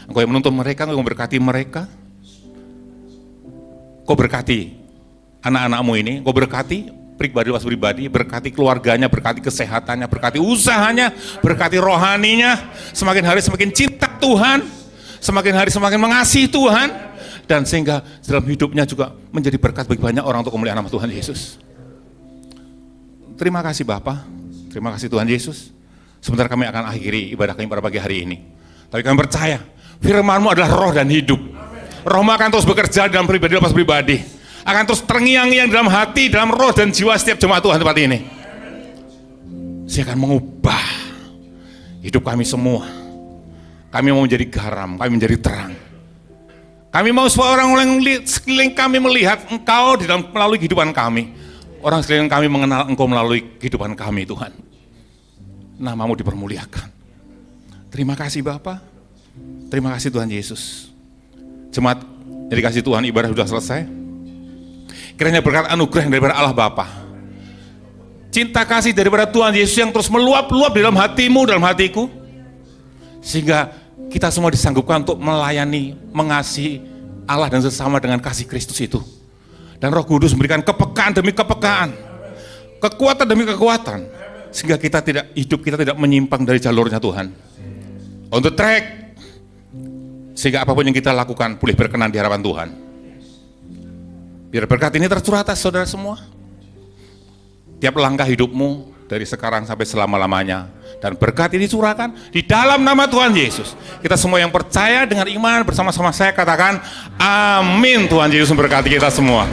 Engkau yang menuntun mereka, Engkau memberkati mereka. Engkau berkati anak-anak-Mu ini, Engkau berkati pribadi, berkati keluarganya, berkati kesehatannya, berkati usahanya, berkati rohaninya, semakin hari semakin cinta Tuhan, semakin hari semakin mengasihi Tuhan, dan sehingga dalam hidupnya juga menjadi berkat bagi banyak orang untuk memuliakan nama Tuhan Yesus. Terima kasih Bapa, terima kasih Tuhan Yesus. Sebentar kami akan akhiri ibadah kami pada pagi hari ini. Tapi kami percaya, firman-Mu adalah roh dan hidup. Roh-Mu akan terus bekerja dalam pribadi lepas pribadi. Akan terus terngiang-ngiang dalam hati, dalam roh dan jiwa setiap jemaat Tuhan tempat ini. Saya akan mengubah hidup kami semua. Kami mau menjadi garam, kami menjadi terang. Kami mau supaya orang sekeliling kami melihat Engkau di dalam melalui kehidupan kami. Orang sekeliling kami mengenal Engkau melalui kehidupan kami Tuhan. Nama-Mu dipermuliakan. Terima kasih Bapa. Terima kasih Tuhan Yesus. Jemaat yang dikasih Tuhan, ibadah sudah selesai. Kiranya berkat anugerah daripada Allah Bapa, cinta kasih daripada Tuhan Yesus yang terus meluap-luap di dalam hatimu, dalam hatiku, sehingga kita semua disanggupkan untuk melayani, mengasihi Allah dan sesama dengan kasih Kristus itu. Dan Roh Kudus memberikan kepekaan demi kepekaan, kekuatan demi kekuatan, sehingga hidup kita tidak menyimpang dari jalurnya Tuhan. On the track, sehingga apapun yang kita lakukan boleh berkenan di hadapan Tuhan. Biar berkat ini tercurah atas saudara semua. Tiap langkah hidupmu dari sekarang sampai selama-lamanya, dan berkat ini curahkan di dalam nama Tuhan Yesus. Kita semua yang percaya dengan iman bersama-sama saya katakan amin. Tuhan Yesus memberkati kita semua.